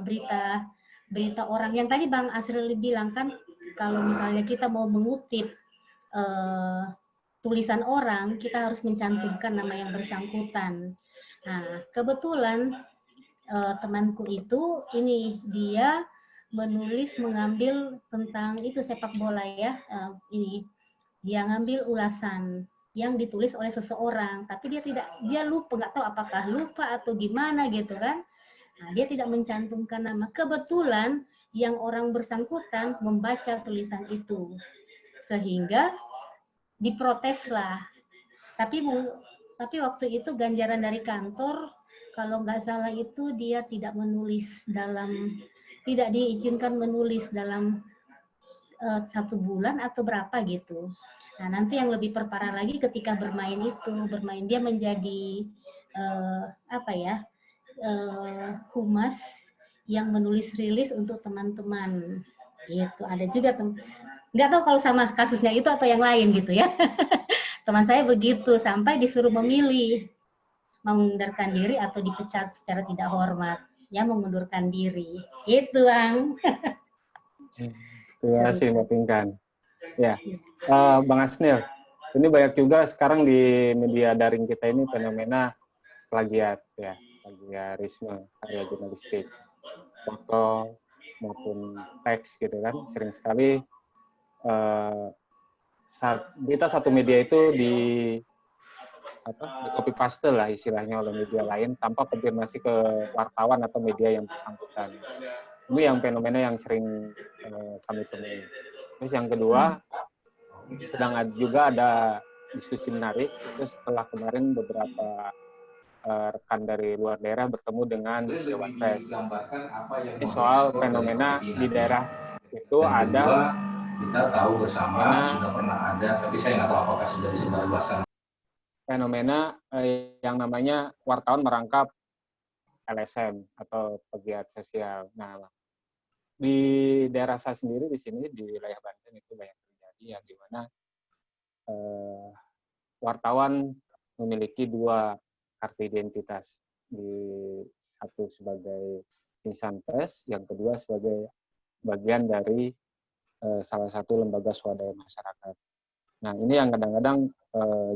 berita berita orang yang tadi Bang Asril bilang kan kalau misalnya kita mau mengutip tulisan orang, kita harus mencantumkan nama yang bersangkutan. Nah, kebetulan temanku itu ini dia menulis mengambil tentang itu sepak bola ya. Ini dia ngambil ulasan yang ditulis oleh seseorang, tapi dia lupa, nggak tahu apakah lupa atau gimana gitu kan. Nah, dia tidak mencantumkan nama. Kebetulan yang orang bersangkutan membaca tulisan itu, sehingga diproteslah. Tapi waktu itu ganjaran dari kantor, kalau nggak salah itu dia tidak diizinkan menulis dalam 1 bulan atau berapa gitu. Nah, nanti yang lebih perparah lagi ketika bermain dia menjadi humas yang menulis rilis untuk teman-teman. Gitu. Ada juga nggak tahu kalau sama kasusnya itu atau yang lain gitu ya. Teman saya begitu sampai disuruh memilih mengundurkan diri atau dipecat secara tidak hormat. Ya mengundurkan diri. Itu Bang. Terima kasih Mbak Pinkan. Ya, Bang Asnil, ini banyak juga sekarang di media daring kita ini fenomena plagiat ya, plagiarisme karya jurnalistik, foto maupun teks gitu kan, sering sekali berita satu media itu di copy paste lah istilahnya oleh media lain tanpa konfirmasi ke wartawan atau media yang bersangkutan. Ini yang fenomena yang sering kami temui. Terus yang kedua, sedang juga ada diskusi menarik, itu setelah kemarin beberapa rekan dari luar daerah bertemu dengan Dewan Pers. Ini soal fenomena di daerah itu ada kita tahu bersama sudah pernah ada, tapi saya nggak tahu apakah sudah disebarluaskan. Fenomena yang namanya wartawan merangkap LSM atau pegiat sosial. Nah, di daerah saya sendiri di sini di wilayah Banten itu banyak terjadi ya, di mana wartawan memiliki 2 kartu identitas, satu sebagai insan pers, yang kedua sebagai bagian dari salah satu lembaga swadaya masyarakat. Nah, ini yang kadang-kadang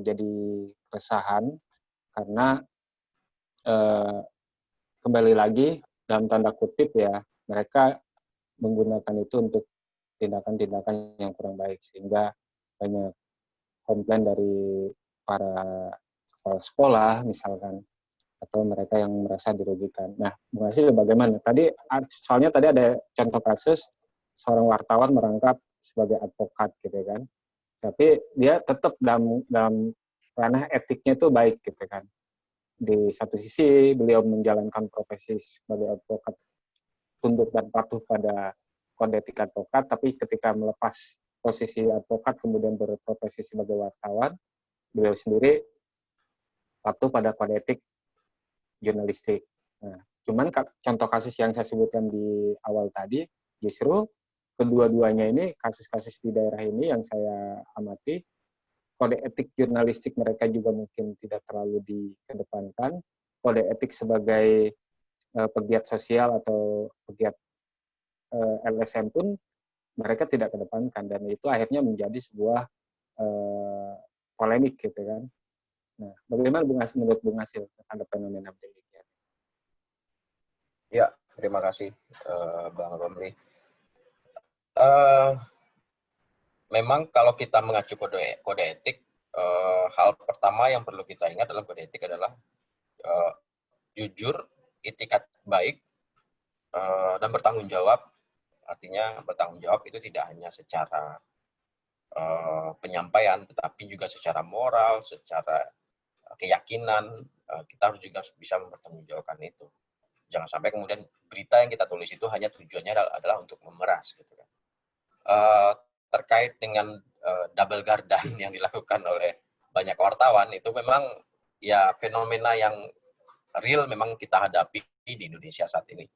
jadi keresahan karena kembali lagi dalam tanda kutip ya, mereka menggunakan itu untuk tindakan-tindakan yang kurang baik, sehingga banyak komplain dari para kepala sekolah misalkan, atau mereka yang merasa dirugikan. Nah, Bung Hasil bagaimana? Soalnya tadi ada contoh kasus seorang wartawan merangkap sebagai advokat gitu kan, tapi dia tetap dalam ranah etiknya itu baik gitu kan. di satu sisi beliau menjalankan profesi sebagai advokat tunduk dan patuh pada kode etik advokat, tapi ketika melepas posisi advokat kemudian berprofesi sebagai wartawan, beliau sendiri patuh pada kode etik jurnalistik. Nah, cuman contoh kasus yang saya sebutkan di awal tadi, justru kedua-duanya ini, kasus-kasus di daerah ini yang saya amati, kode etik jurnalistik mereka juga mungkin tidak terlalu dikedepankan. Kode etik sebagai pegiat sosial atau pegiat LSM pun mereka tidak kedepankan, dan itu akhirnya menjadi sebuah polemik gitu kan. Nah, bagaimana menurut Bung Hasil terhadap fenomena demikian? Ya, terima kasih Bang Romli. Memang kalau kita mengacu kode etik, hal pertama yang perlu kita ingat dalam kode etik adalah jujur, itikat baik, dan bertanggung jawab. Artinya bertanggung jawab itu tidak hanya secara penyampaian, tetapi juga secara moral, secara keyakinan. Kita harus juga bisa mempertanggungjawabkan itu. Jangan sampai kemudian berita yang kita tulis itu hanya tujuannya adalah untuk memeras, gitu kan. Terkait dengan double gardan yang dilakukan oleh banyak wartawan, itu memang ya fenomena yang real memang kita hadapi di Indonesia saat ini.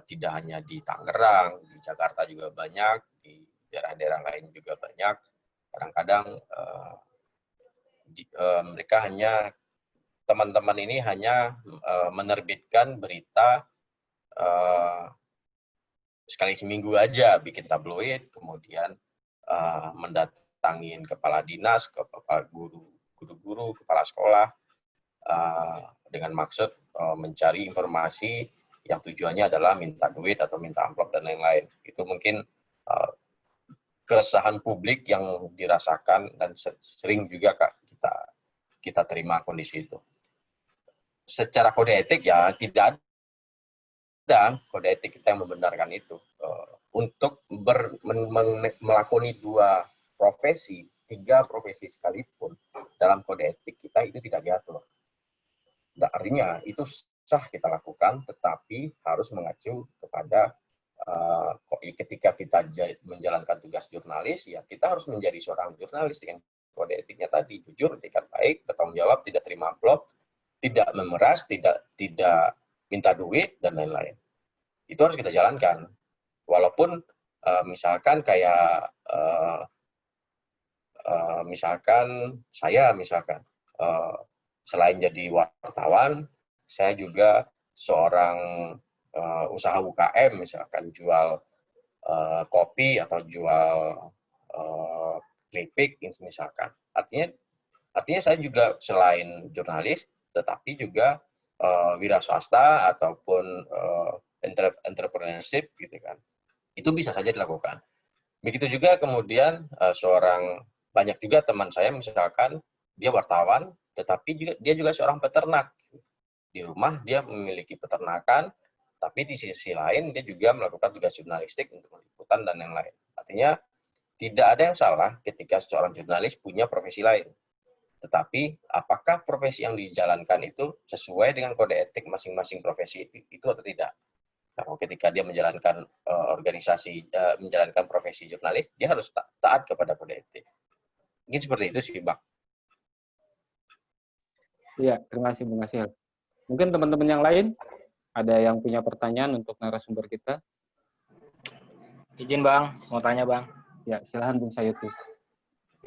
Tidak hanya di Tangerang, di Jakarta juga banyak, di daerah-daerah lain juga banyak. Kadang-kadang mereka hanya, teman-teman ini hanya menerbitkan berita sekali seminggu aja, bikin tabloid, kemudian mendatangin kepala dinas, kepala guru-guru, kepala sekolah, dengan maksud mencari informasi yang tujuannya adalah minta duit atau minta amplop dan lain-lain. Itu mungkin keresahan publik yang dirasakan dan sering juga kita terima kondisi itu. Secara kode etik ya tidak ada kode etik kita yang membenarkan itu. Untuk melakoni 2 profesi, 3 profesi sekalipun dalam kode etik kita itu tidak diatur. Artinya itu sah kita lakukan, tetapi harus mengacu kepada ketika kita menjalankan tugas jurnalis, ya kita harus menjadi seorang jurnalis dengan kode etiknya tadi, jujur, etikat baik, bertanggung jawab, tidak terima amplop, tidak memeras, tidak minta duit, dan lain-lain. Itu harus kita jalankan. Walaupun misalkan kayak misalkan saya selain jadi wartawan, saya juga seorang usaha UKM, misalkan jual kopi atau jual keripik misalkan. Artinya saya juga selain jurnalis, tetapi juga wira swasta ataupun entrepreneurship gitu kan. Itu bisa saja dilakukan. Begitu juga kemudian banyak juga teman saya misalkan dia wartawan, tetapi dia juga seorang peternak. Di rumah dia memiliki peternakan, tapi di sisi lain dia juga melakukan tugas jurnalistik untuk meliputan dan yang lain. Artinya tidak ada yang salah ketika seorang jurnalis punya profesi lain. Tetapi apakah profesi yang dijalankan itu sesuai dengan kode etik masing-masing profesi itu atau tidak? Kalau ketika dia menjalankan menjalankan profesi jurnalis, dia harus taat kepada kode etik. Mungkin seperti itu sih, Bang. Iya, terima kasih Bung Hasil. Mungkin teman-teman yang lain ada yang punya pertanyaan untuk narasumber kita? Izin Bang, mau tanya Bang. Ya, silahkan Bung Sayuti.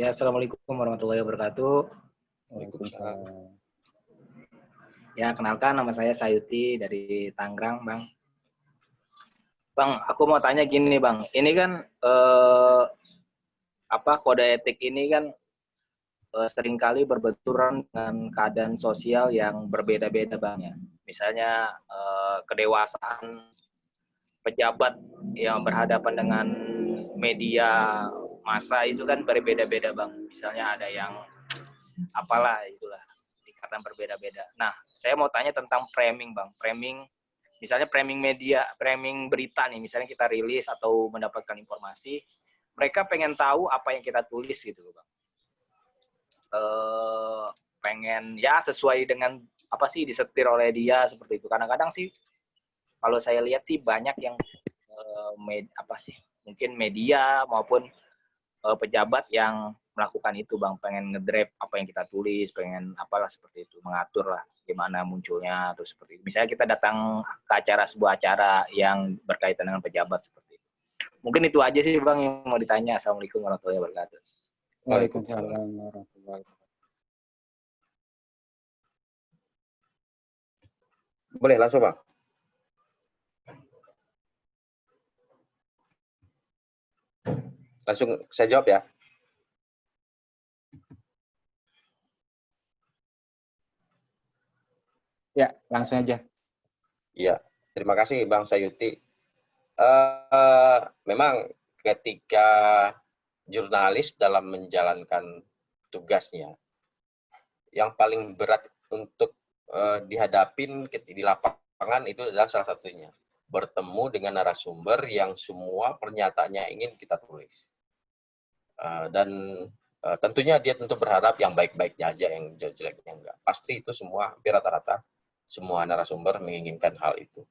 Ya, Assalamualaikum warahmatullahi wabarakatuh. Waalaikumsalam. Ya, kenalkan nama saya Sayuti dari Tangerang, Bang. Bang, aku mau tanya gini, Bang. Ini kan kode etik ini kan seringkali berbenturan dengan keadaan sosial yang berbeda-beda, Bang ya. Misalnya kedewasaan pejabat yang berhadapan dengan media massa itu kan berbeda-beda, Bang. Misalnya ada yang apalah itulah, tingkatan berbeda-beda. Nah, saya mau tanya tentang framing, Bang. Framing, misalnya framing media, framing berita nih, misalnya kita rilis atau mendapatkan informasi, mereka pengen tahu apa yang kita tulis gitu, Bang. pengen ya sesuai dengan apa sih disetir oleh dia seperti itu. Kadang-kadang sih kalau saya lihat sih banyak yang mungkin media maupun pejabat yang melakukan itu Bang, pengen ngedrive apa yang kita tulis, pengen apalah seperti itu, mengatur lah gimana munculnya atau seperti itu. Misalnya kita datang ke sebuah acara yang berkaitan dengan pejabat seperti itu. Mungkin itu aja sih Bang yang mau ditanya. Assalamualaikum warahmatullahi wabarakatuh. Waalaikumsalam warahmatullahi wabarakatuh. Boleh langsung Bang. Langsung saya jawab ya. Ya, langsung aja. Iya, terima kasih Bang Sayuti. Memang ketika jurnalis dalam menjalankan tugasnya, yang paling berat untuk dihadapin di lapangan itu adalah salah satunya bertemu dengan narasumber yang semua pernyataannya ingin kita tulis. Dan tentunya dia tentu berharap yang baik-baiknya aja, yang jelek-jeleknya enggak. Pasti itu semua, hampir rata-rata semua narasumber menginginkan hal itu.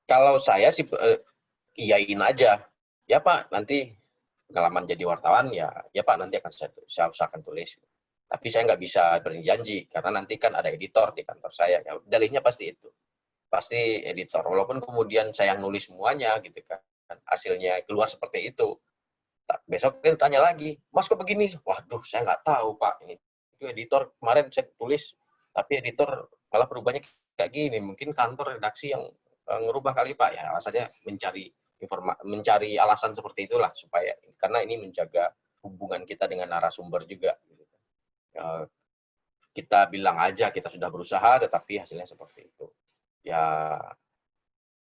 Kalau saya sih iyain aja, ya Pak, nanti pengalaman jadi wartawan ya Pak, nanti akan saya usahakan tulis. Tapi saya nggak bisa berjanji karena nanti kan ada editor di kantor saya. Ya, dalihnya pasti itu, pasti editor. Walaupun kemudian saya yang nulis semuanya gitu kan, hasilnya keluar seperti itu. Besok dia tanya lagi, Mas kok begini? Waduh, saya nggak tahu Pak. Ini itu editor kemarin saya tulis, tapi editor malah perubahannya kayak gini. Mungkin kantor redaksi yang ngerubah kali Pak. Ya alasannya mencari alasan seperti itulah supaya karena ini menjaga hubungan kita dengan narasumber juga. Kita bilang aja kita sudah berusaha, tetapi hasilnya seperti itu. Ya,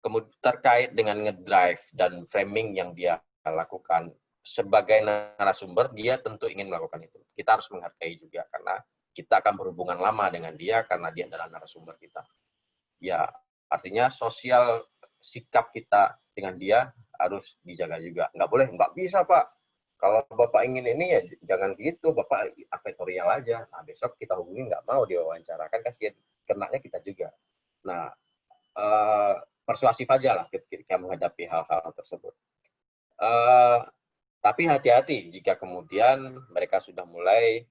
kemudian terkait dengan ngedrive dan framing yang dia lakukan sebagai narasumber, dia tentu ingin melakukan itu. Kita harus menghargai juga karena kita akan berhubungan lama dengan dia karena dia adalah narasumber kita. Ya, artinya sosial sikap kita dengan dia harus dijaga juga. Nggak boleh, nggak bisa Pak. Kalau Bapak ingin ini ya jangan gitu, Bapak aktorial aja. Nah besok kita hubungi nggak mau diwawancarakan, kasihan kenanya kita juga. Nah persuasif aja lah ketika menghadapi hal-hal tersebut. Tapi hati-hati jika kemudian mereka sudah mulai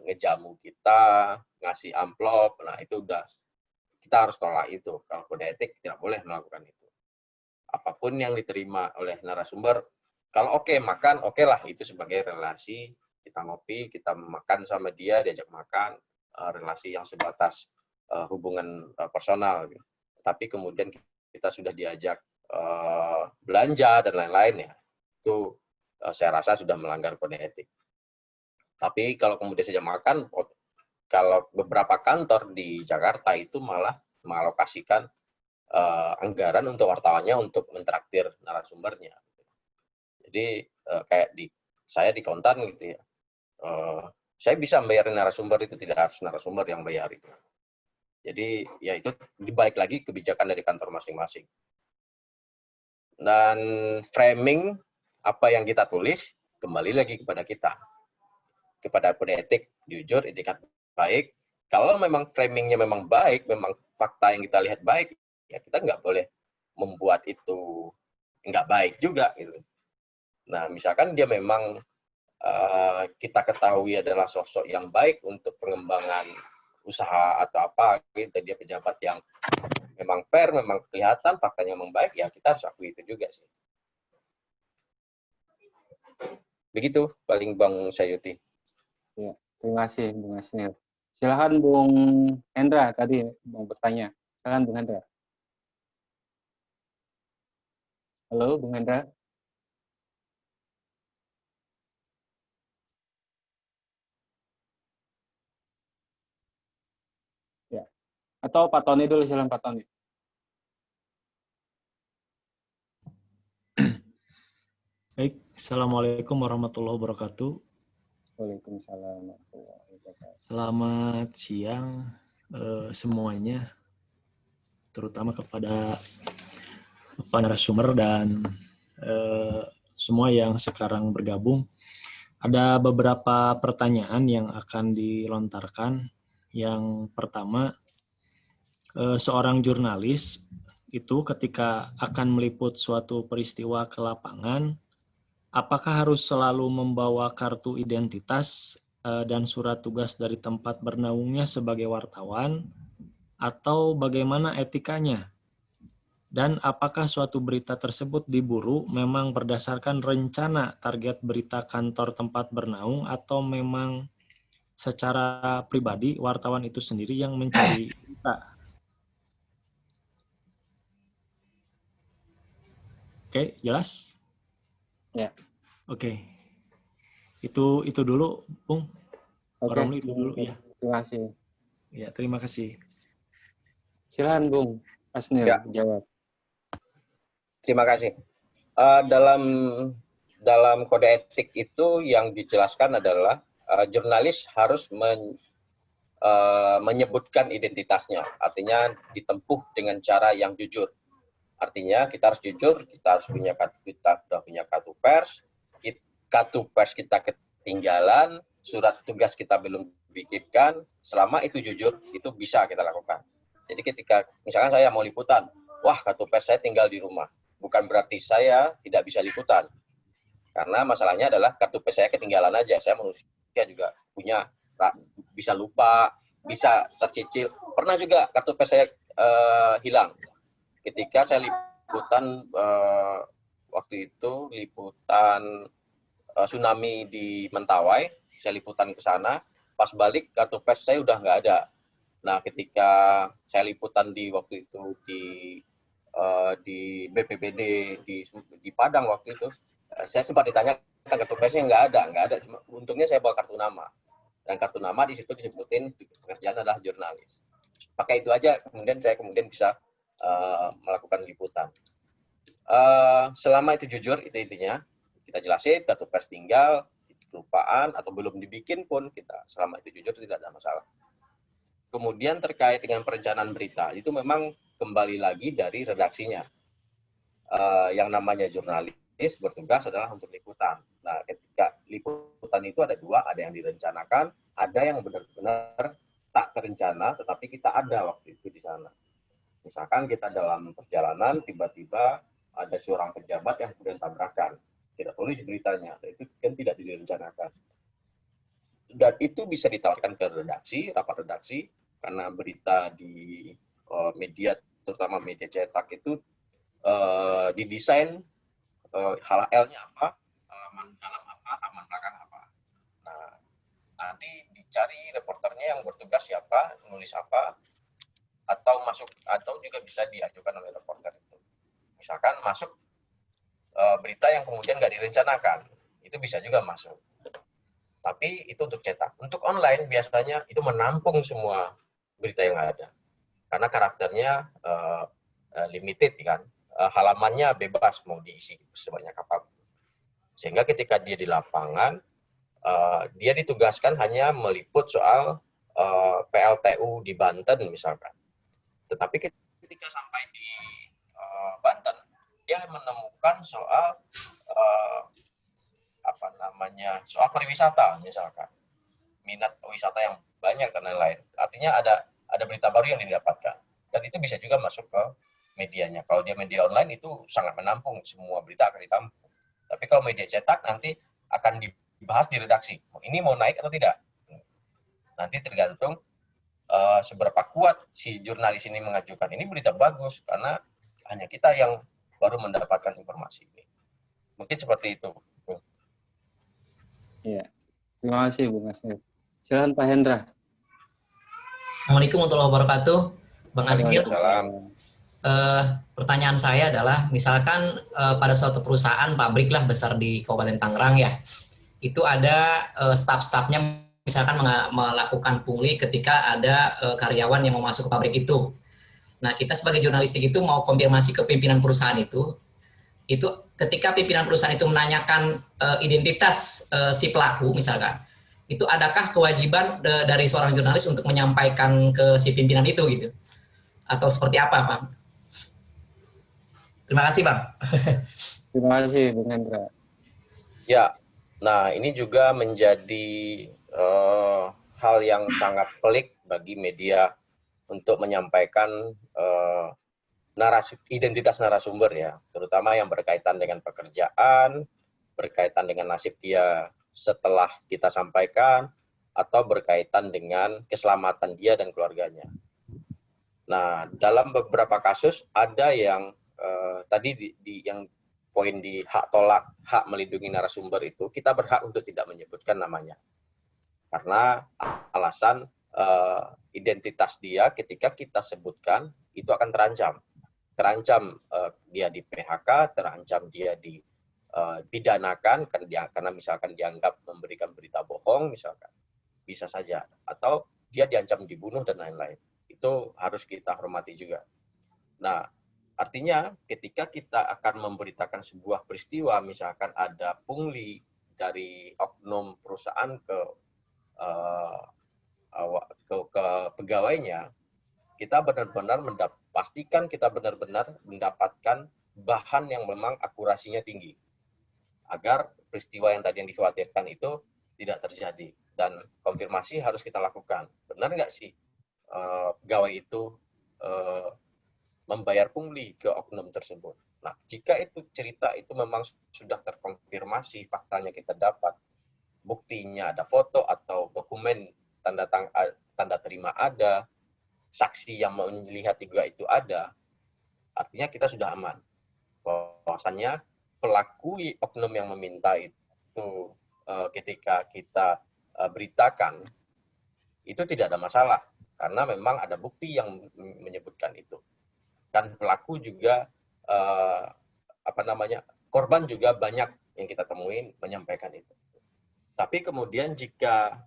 ngejamu kita, ngasih amplop, nah itu udah kita harus tolak itu. Kalau kode etik tidak boleh melakukan itu. Apapun yang diterima oleh narasumber, kalau oke makan, oke lah itu sebagai relasi, kita ngopi, kita makan sama dia, diajak makan, relasi yang sebatas hubungan personal. Gitu. Tapi kemudian kita sudah diajak belanja dan lain-lain ya, itu saya rasa sudah melanggar kode etik. Tapi kalau kemudian saja makan, kalau beberapa kantor di Jakarta itu malah mengalokasikan anggaran untuk wartawannya untuk mentraktir narasumbernya. Jadi kayak saya di Kontan gitu ya, saya bisa membayar narasumber itu, tidak harus narasumber yang bayar itu. Jadi ya itu dibalik lagi kebijakan dari kantor masing-masing. Dan framing apa yang kita tulis kembali lagi kepada kita, kepada kode etik, jujur, etikat baik. Kalau memang framingnya memang baik, memang fakta yang kita lihat baik, ya kita nggak boleh membuat itu nggak baik juga gitu. Nah, misalkan dia memang kita ketahui adalah sosok yang baik untuk pengembangan usaha atau apa, gitu, dia pejabat yang memang fair, memang kelihatan faktanya memang baik, ya kita harus akui itu juga sih. Begitu paling Bang Sayuti. Ya, terima kasih Bung Asnil. Silakan Bung Hendra tadi mau bertanya. Silakan Bung Hendra. Halo Bung Hendra. Ya. Atau Pak Tony dulu, silakan Pak Tony. Baik, Assalamualaikum warahmatullahi wabarakatuh. Waalaikumsalam warahmatullahi wabarakatuh. Selamat siang semuanya, terutama kepada narasumber dan semua yang sekarang bergabung. Ada beberapa pertanyaan yang akan dilontarkan. Yang pertama, seorang jurnalis itu ketika akan meliput suatu peristiwa ke lapangan, apakah harus selalu membawa kartu identitas dan surat tugas dari tempat bernaungnya sebagai wartawan, atau bagaimana etikanya? Dan apakah suatu berita tersebut diburu memang berdasarkan rencana target berita kantor tempat bernaung, atau memang secara pribadi wartawan itu sendiri yang mencari berita? Oke, jelas? Ya. Oke. Itu dulu, Bung. Oke. Romli itu dulu ya. Terima kasih. Ya, terima kasih. Silakan Bung Asnil Ya. jawab. Terima kasih. Dalam kode etik itu yang dijelaskan adalah jurnalis harus menyebutkan identitasnya, artinya ditempuh dengan cara yang jujur. Artinya kita harus jujur, kita sudah punya kartu pers, kartu pers kita ketinggalan, surat tugas kita belum bikinkan, selama itu jujur, itu bisa kita lakukan. Jadi ketika misalkan saya mau liputan, wah kartu pers saya tinggal di rumah, bukan berarti saya tidak bisa liputan. Karena masalahnya adalah kartu pers saya ketinggalan aja, saya manusia juga punya, bisa lupa, bisa tercicil. Pernah juga kartu pers saya hilang. Ketika saya liputan waktu itu liputan tsunami di Mentawai, saya liputan ke sana, pas balik kartu pers saya udah nggak ada. Nah, ketika saya liputan di waktu itu di BPBD di Padang waktu itu, saya sempat ditanya kartu persnya nggak ada. Cuma untungnya saya bawa kartu nama, dan kartu nama di situ disebutin pekerjaan adalah jurnalis. Pakai itu aja, saya kemudian bisa melakukan liputan. Selama itu jujur, itu intinya kita jelasin kartu pers tinggal, kelupaan atau belum dibikin pun kita selama itu jujur tidak ada masalah. Kemudian terkait dengan perencanaan berita, itu memang kembali lagi dari redaksinya. Yang namanya jurnalis bertugas adalah untuk liputan. Nah, ketika liputan itu ada dua, ada yang direncanakan, ada yang benar-benar tak terencana, tetapi kita ada waktu itu di sana. Misalkan kita dalam perjalanan, tiba-tiba ada seorang pejabat yang kemudian tabrakan. Tidak tulis beritanya, itu kan tidak direncanakan. Dan itu bisa ditawarkan ke redaksi, rapat redaksi, karena berita di media, terutama media cetak itu didesain HL-nya apa, halaman dalam apa, halaman belakang apa. Nah, nanti dicari reporternya yang bertugas siapa, menulis apa, atau juga bisa diajukan oleh reporter itu. Misalkan masuk berita yang kemudian nggak direncanakan, itu bisa juga masuk. Tapi itu untuk cetak. Untuk online biasanya itu menampung semua berita yang ada, karena karakternya limited kan, halamannya bebas mau diisi sebanyak apapun. Sehingga ketika dia di lapangan, dia ditugaskan hanya meliput soal PLTU di Banten misalkan. Tetapi ketika sampai di Banten, dia menemukan soal soal pariwisata misalkan, minat wisata yang banyak dan lain-lain. Artinya ada berita baru yang didapatkan, dan itu bisa juga masuk ke medianya. Kalau dia media online itu sangat menampung, semua berita akan ditampung. Tapi kalau media cetak nanti akan dibahas di redaksi, ini mau naik atau tidak. Nanti tergantung seberapa kuat si jurnalis ini mengajukan. Ini berita bagus karena hanya kita yang baru mendapatkan informasi ini. Mungkin seperti itu. Iya. Terima kasih Bung Asnil. Silakan Pak Hendra. Assalamualaikum warahmatullahi wabarakatuh. Bang Asnil, pertanyaan saya adalah, misalkan pada suatu perusahaan pabrik lah besar di Kabupaten Tangerang ya, itu ada staf-stafnya misalkan melakukan pungli ketika ada karyawan yang mau masuk ke pabrik itu. Nah, kita sebagai jurnalistik itu mau konfirmasi ke pimpinan perusahaan itu ketika pimpinan perusahaan itu menanyakan identitas si pelaku misalkan, itu adakah kewajiban dari seorang jurnalis untuk menyampaikan ke si pimpinan itu gitu? Atau seperti apa, Bang? Terima kasih, Bang. Terima kasih Bung Hendra. Ya, Nah, ini juga menjadi hal yang sangat pelik bagi media untuk menyampaikan identitas narasumber ya, terutama yang berkaitan dengan pekerjaan, berkaitan dengan nasib dia setelah kita sampaikan, atau berkaitan dengan keselamatan dia dan keluarganya. Nah, dalam beberapa kasus ada yang tadi yang poin di hak tolak, hak melindungi narasumber itu, kita berhak untuk tidak menyebutkan namanya. Karena alasan identitas dia ketika kita sebutkan itu akan terancam. Terancam dia di PHK, terancam dia dipidanakan karena misalkan dianggap memberikan berita bohong misalkan. Bisa saja. Atau dia diancam dibunuh dan lain-lain. Itu harus kita hormati juga. Nah, artinya ketika kita akan memberitakan sebuah peristiwa, misalkan ada pungli dari oknum perusahaan ke pegawainya, kita benar-benar pastikan kita benar-benar mendapatkan bahan yang memang akurasinya tinggi, agar peristiwa yang tadi yang dikhawatirkan itu tidak terjadi. Dan konfirmasi harus kita lakukan. Benar nggak sih pegawai itu membayar pungli ke oknum tersebut? Nah, jika itu cerita itu memang sudah terkonfirmasi, faktanya kita dapat, buktinya ada foto atau dokumen tanda terima ada, saksi yang melihat juga itu ada, artinya kita sudah aman. Bahwasannya pelaku oknum yang meminta itu ketika kita beritakan itu tidak ada masalah karena memang ada bukti yang menyebutkan itu. Dan pelaku juga korban juga banyak yang kita temuin menyampaikan itu. Tapi kemudian jika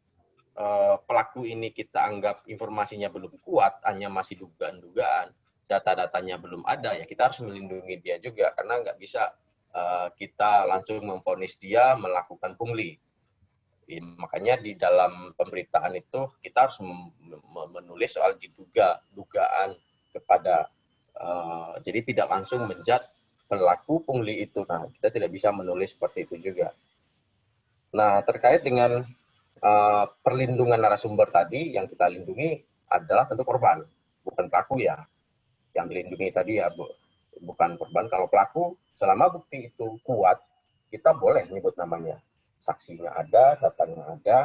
pelaku ini kita anggap informasinya belum kuat, hanya masih dugaan-dugaan, data-datanya belum ada, ya kita harus melindungi dia juga karena nggak bisa kita langsung memvonis dia melakukan pungli. Makanya di dalam pemberitaan itu kita harus menulis soal dugaan kepada jadi tidak langsung menjudge pelaku pungli itu. Nah, kita tidak bisa menulis seperti itu juga. Nah, terkait dengan perlindungan narasumber tadi, yang kita lindungi adalah tentu korban, bukan pelaku ya. Yang dilindungi tadi ya bukan korban. Kalau pelaku, selama bukti itu kuat, kita boleh menyebut namanya. Saksinya ada, datanya ada,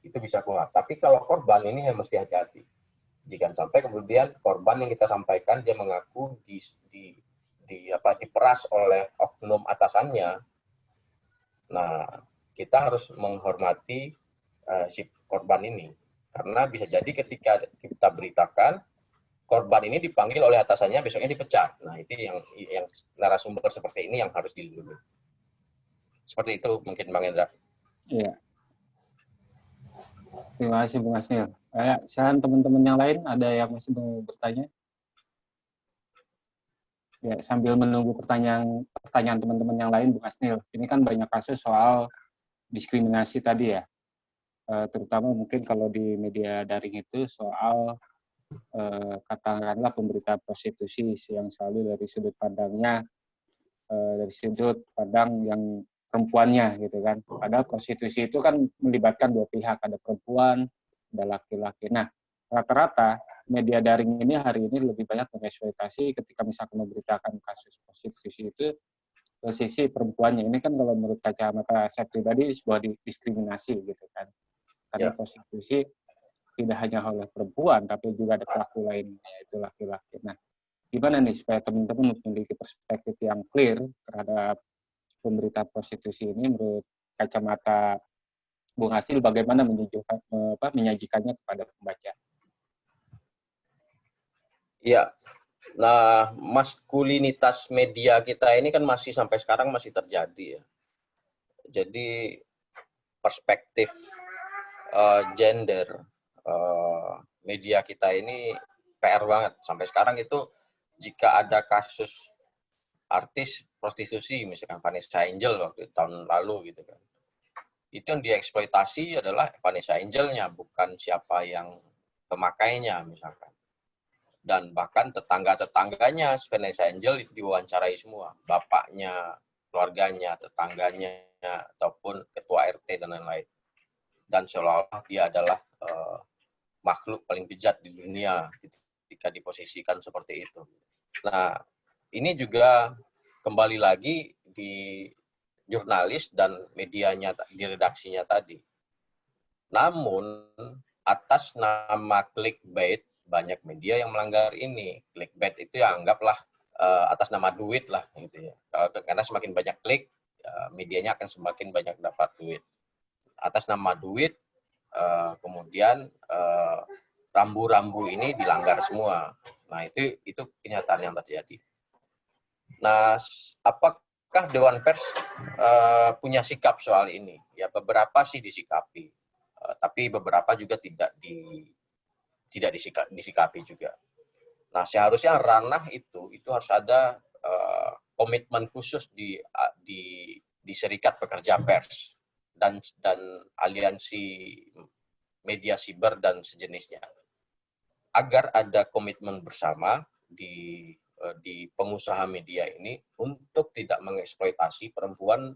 itu bisa kuat. Tapi kalau korban ini yang mesti hati-hati. Jika sampai kemudian korban yang kita sampaikan dia mengaku diperas oleh oknum atasannya, nah kita harus menghormati si korban ini karena bisa jadi ketika kita beritakan korban ini dipanggil oleh atasannya besoknya dipecat. Nah itu yang narasumber seperti ini yang harus dilindungi. Seperti itu mungkin Bang Hendra. Iya. Terima kasih Bung Asnil. Silakan teman-teman yang lain ada yang masih mau bertanya? Ya, sambil menunggu pertanyaan teman-teman yang lain, Bung Asnil. Ini kan banyak kasus soal diskriminasi tadi ya. Terutama mungkin kalau di media daring itu soal katakanlah pemberitaan prostitusi yang selalu dari sudut pandangnya dari sudut pandang yang perempuannya gitu kan. Padahal prostitusi itu kan melibatkan dua pihak, ada perempuan, ada laki-laki. Nah, rata-rata media daring ini hari ini lebih banyak mengeksploitasi ketika misalkan memberitakan kasus prostitusi itu ke sisi perempuannya. Ini kan kalau menurut kacamata saya pribadi sebuah diskriminasi gitu kan. Karena prostitusi tidak hanya oleh perempuan, tapi juga ada pelaku lain, yaitu laki-laki. Nah, gimana nih supaya teman-teman memiliki perspektif yang clear terhadap pemberitaan prostitusi ini menurut kacamata Bung Asnil bagaimana menyajikannya kepada pembaca? Iya, nah maskulinitas media kita ini kan masih sampai sekarang masih terjadi ya. Jadi perspektif gender media kita ini PR banget. Sampai sekarang itu jika ada kasus artis prostitusi, misalkan Vanessa Angel waktu tahun lalu gitu kan. Itu yang dieksploitasi adalah Vanessa Angel-nya, bukan siapa yang pemakainya misalkan. Dan bahkan tetangga-tetangganya Vanessa Angel itu diwawancarai semua. Bapaknya keluarganya, tetangganya, ataupun ketua RT dan lain-lain. Dan seolah-olah dia adalah makhluk paling bejat di dunia ketika diposisikan seperti itu. Nah, ini juga kembali lagi di jurnalis dan medianya, di redaksinya tadi. Namun, atas nama clickbait, banyak media yang melanggar ini. Clickbait itu ya anggaplah atas nama duit lah, gitu ya. Karena semakin banyak klik, medianya akan semakin banyak dapat duit. Atas nama duit, kemudian rambu-rambu ini dilanggar semua. Nah, itu kenyataan yang terjadi. Nah, apakah Dewan Pers punya sikap soal ini? Ya, beberapa sih disikapi, tapi beberapa juga tidak disikapi juga. Nah, seharusnya ranah itu harus ada komitmen khusus di Serikat Pekerja Pers dan aliansi media siber dan sejenisnya, agar ada komitmen bersama di pengusaha media ini untuk tidak mengeksploitasi perempuan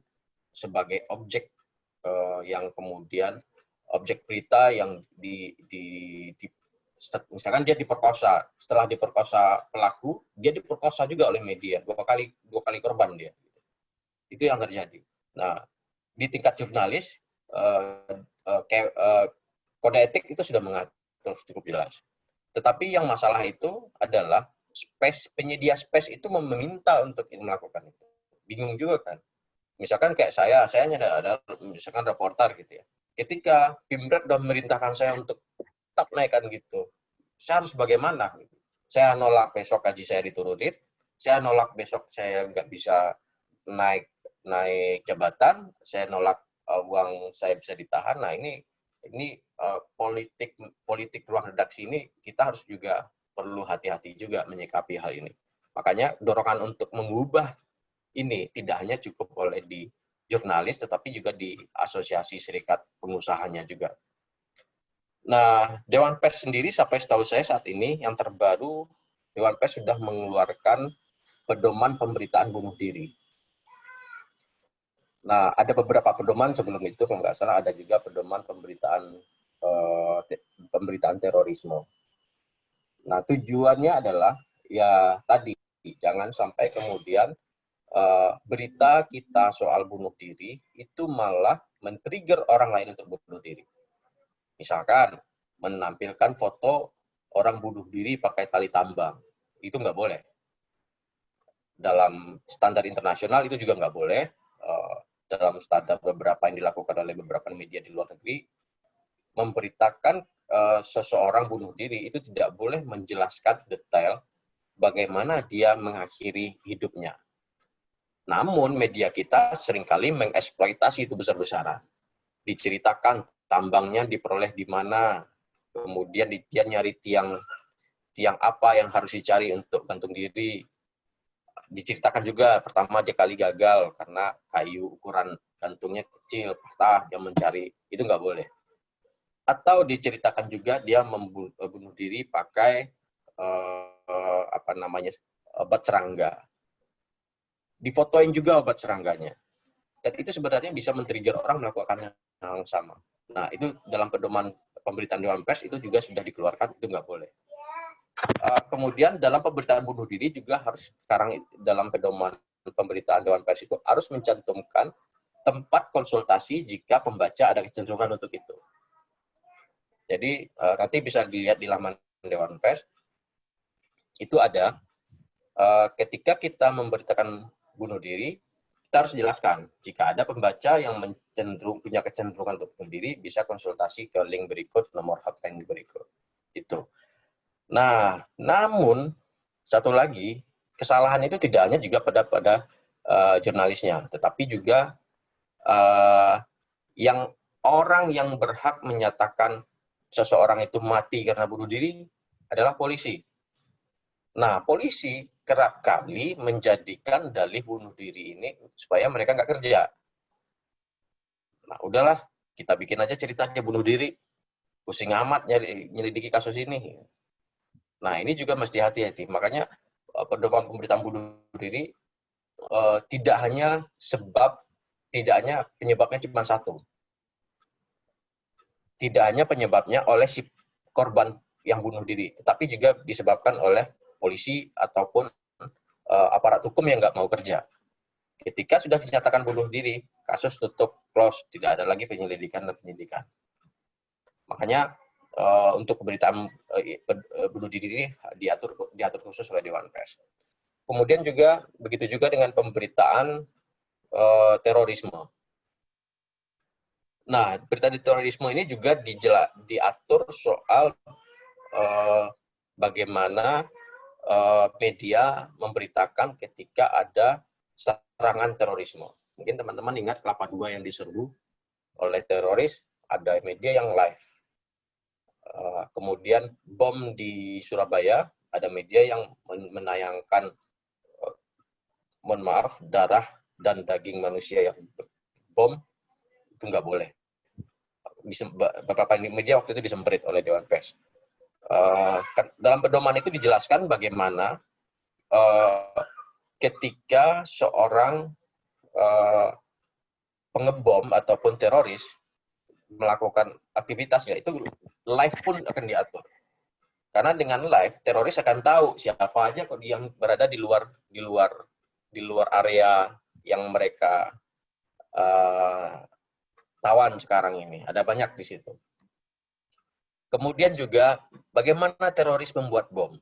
sebagai objek yang kemudian objek berita yang misalkan dia diperkosa, setelah diperkosa pelaku, dia diperkosa juga oleh media, dua kali korban dia. Itu yang terjadi. Nah, di tingkat jurnalis, kode etik itu sudah mengatur cukup jelas. Tetapi yang masalah itu adalah penyedia space itu meminta untuk melakukan itu. Bingung juga kan. Misalkan kayak saya ada misalkan reporter gitu ya. Ketika Pemret sudah memerintahkan saya untuk tetap naikkan gitu, saya harus bagaimana? Saya nolak besok gaji saya diturunin, saya nolak besok saya nggak bisa naik jabatan, saya nolak uang saya bisa ditahan. Nah, ini politik ruang redaksi ini kita harus juga perlu hati-hati juga menyikapi hal ini. Makanya dorongan untuk mengubah ini tidak hanya cukup oleh di jurnalis, tetapi juga di asosiasi serikat pengusahanya juga. Nah, Dewan Pers sendiri sampai setahu saya saat ini yang terbaru, Dewan Pers sudah mengeluarkan pedoman pemberitaan bunuh diri. Nah, ada beberapa pedoman sebelum itu, kalau nggak salah ada juga pedoman pemberitaan terorisme. Nah, tujuannya adalah ya tadi jangan sampai kemudian berita kita soal bunuh diri itu malah men-trigger orang lain untuk bunuh diri. Misalkan menampilkan foto orang bunuh diri pakai tali tambang, itu nggak boleh. Dalam standar internasional itu juga nggak boleh. Dalam standar beberapa yang dilakukan oleh beberapa media di luar negeri, memberitakan seseorang bunuh diri itu tidak boleh menjelaskan detail bagaimana dia mengakhiri hidupnya. Namun media kita seringkali mengeksploitasi itu besar-besaran. Diceritakan tambangnya diperoleh di mana, kemudian dia nyari tiang apa yang harus dicari untuk gantung diri. Diceritakan juga pertama dia kali gagal karena kayu ukuran gantungnya kecil, patah, dia mencari, itu nggak boleh. Atau diceritakan juga dia membunuh diri pakai obat serangga. Difotoin juga obat serangganya. Dan itu sebenarnya bisa men-trigger orang melakukan hal yang sama. Nah, itu dalam pedoman pemberitaan Dewan Pers itu juga sudah dikeluarkan, itu nggak boleh. Kemudian dalam pemberitaan bunuh diri juga harus sekarang dalam pedoman pemberitaan Dewan Pers itu harus mencantumkan tempat konsultasi jika pembaca ada kecenderungan untuk itu. Jadi nanti bisa dilihat di laman Dewan Pers, itu ada ketika kita memberitakan bunuh diri, kita harus jelaskan jika ada pembaca yang punya kecenderungan untuk bunuh diri, bisa konsultasi ke link berikut, nomor hotline berikut. Itu. Nah, namun satu lagi, kesalahan itu tidak hanya juga pada jurnalisnya, tetapi juga orang yang berhak menyatakan seseorang itu mati karena bunuh diri adalah polisi. Nah, polisi kerap kali menjadikan dalih bunuh diri ini supaya mereka nggak kerja. Nah, udahlah, kita bikin aja ceritanya bunuh diri. Pusing amat nyelidiki kasus ini. Nah, ini juga mesti hati-hati. Makanya pedoman pemberitaan bunuh diri tidak hanya penyebabnya cuma satu. Tidak hanya penyebabnya oleh si korban yang bunuh diri, tetapi juga disebabkan oleh polisi ataupun aparat hukum yang nggak mau kerja. Ketika sudah dinyatakan bunuh diri, kasus tutup, close, tidak ada lagi penyelidikan dan penyidikan. Makanya untuk pemberitaan bunuh diri ini diatur khusus oleh Dewan Pers. Kemudian juga begitu juga dengan pemberitaan terorisme. Nah, berita di terorisme ini juga diatur soal bagaimana media memberitakan ketika ada serangan terorisme. Mungkin teman-teman ingat Kelapa II yang diserbu oleh teroris, ada media yang live. Kemudian bom di Surabaya, ada media yang menayangkan, mohon maaf, darah dan daging manusia yang bom, itu nggak boleh. Beberapa media waktu itu disemprit oleh Dewan Pers. Dalam pedoman itu dijelaskan bagaimana ketika seorang pengebom ataupun teroris melakukan aktivitasnya, itu live pun akan diatur. Karena dengan live, teroris akan tahu siapa aja kok yang berada di luar area yang mereka tawan sekarang ini. Ada banyak di situ. Kemudian juga bagaimana teroris membuat bom.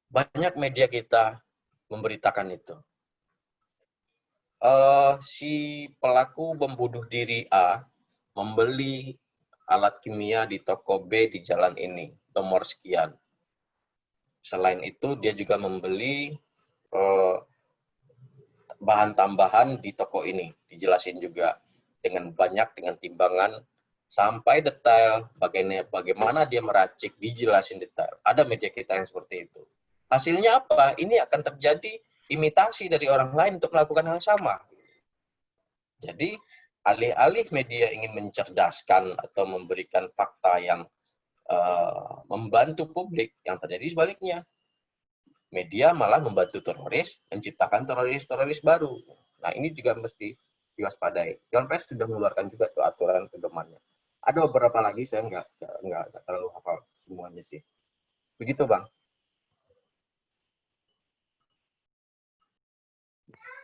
Banyak media kita memberitakan itu. Si pelaku bom bunuh diri A membeli alat kimia di toko B di jalan ini, nomor sekian. Selain itu, dia juga membeli bahan tambahan di toko ini. Dijelasin juga dengan banyak, dengan timbangan, sampai detail bagaimana dia meracik, dijelasin detail. Ada media kita yang seperti itu. Hasilnya apa? Ini akan terjadi imitasi dari orang lain untuk melakukan hal sama. Jadi, alih-alih media ingin mencerdaskan atau memberikan fakta yang membantu publik, yang terjadi sebaliknya. Media malah membantu teroris, menciptakan teroris-teroris baru. Nah, ini juga mesti diwaspadai. Dewan Pers sudah mengeluarkan juga tuh aturan pedomannya. Ada beberapa lagi, saya nggak terlalu hafal semuanya sih. Begitu, Bang.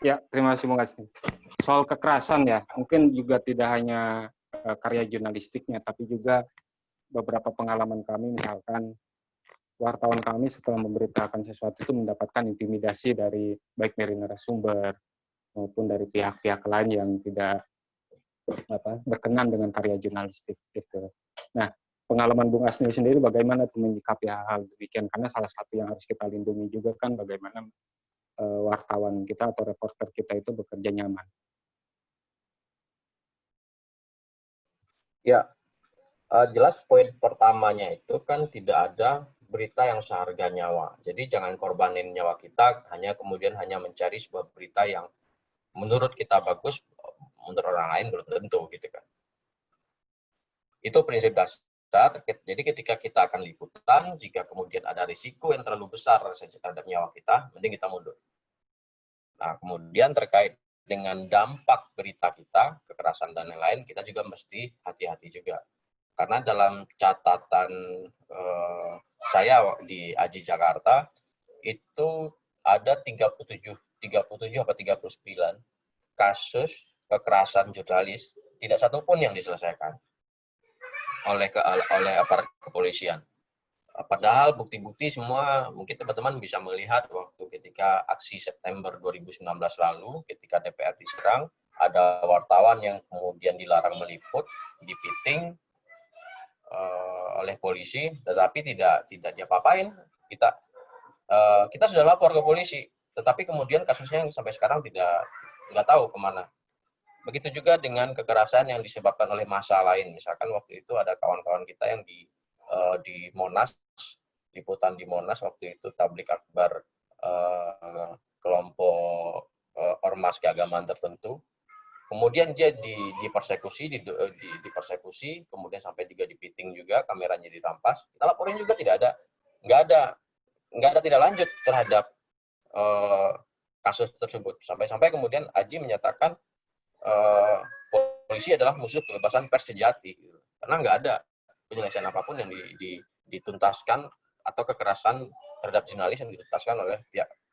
Ya, terima kasih Bung Asni. Soal kekerasan ya, mungkin juga tidak hanya karya jurnalistiknya, tapi juga beberapa pengalaman kami, misalkan wartawan kami setelah memberitakan sesuatu itu mendapatkan intimidasi dari baik dari narasumber maupun dari pihak-pihak lain yang tidak berkenan dengan karya jurnalistik gitu. Nah, pengalaman Bung Asni sendiri bagaimana tuh menyikapi hal-hal demikian, karena salah satu yang harus kita lindungi juga kan bagaimana wartawan kita atau reporter kita itu bekerja nyaman. Ya, jelas poin pertamanya itu kan tidak ada berita yang seharga nyawa. Jadi jangan korbanin nyawa kita hanya mencari sebuah berita yang menurut kita bagus, menurut orang lain belum tentu gitu kan. Itu prinsip dasar. Jadi ketika kita akan liputan, jika kemudian ada risiko yang terlalu besar terhadap nyawa kita, mending kita mundur. Nah, kemudian terkait dengan dampak berita kita, kekerasan dan lain-lain, kita juga mesti hati-hati juga. Karena dalam catatan saya di AJI Jakarta, itu ada 37 atau 39 kasus kekerasan jurnalis, tidak satu pun yang diselesaikan oleh aparat kepolisian. Padahal bukti-bukti semua, mungkin teman-teman bisa melihat waktu ketika aksi September 2019 lalu, ketika DPR diserang, ada wartawan yang kemudian dilarang meliput, dipiting oleh polisi, tetapi tidak diapa-apain. Kita sudah lapor ke polisi, tetapi kemudian kasusnya sampai sekarang nggak tahu kemana. Begitu juga dengan kekerasan yang disebabkan oleh massa lain. Misalkan waktu itu ada kawan-kawan kita yang di Monas, liputan di Monas waktu itu tablik akbar kelompok ormas keagamaan tertentu. Kemudian dia dipersekusi, kemudian sampai juga dipiting juga, kameranya dirampas. Kita laporin juga nggak ada tidak lanjut terhadap kasus tersebut. Sampai-sampai kemudian Aji menyatakan polisi adalah musuh kebebasan pers sejati, karena nggak ada penyelesaian apapun yang dituntaskan atau kekerasan terhadap jurnalis yang dituntaskan oleh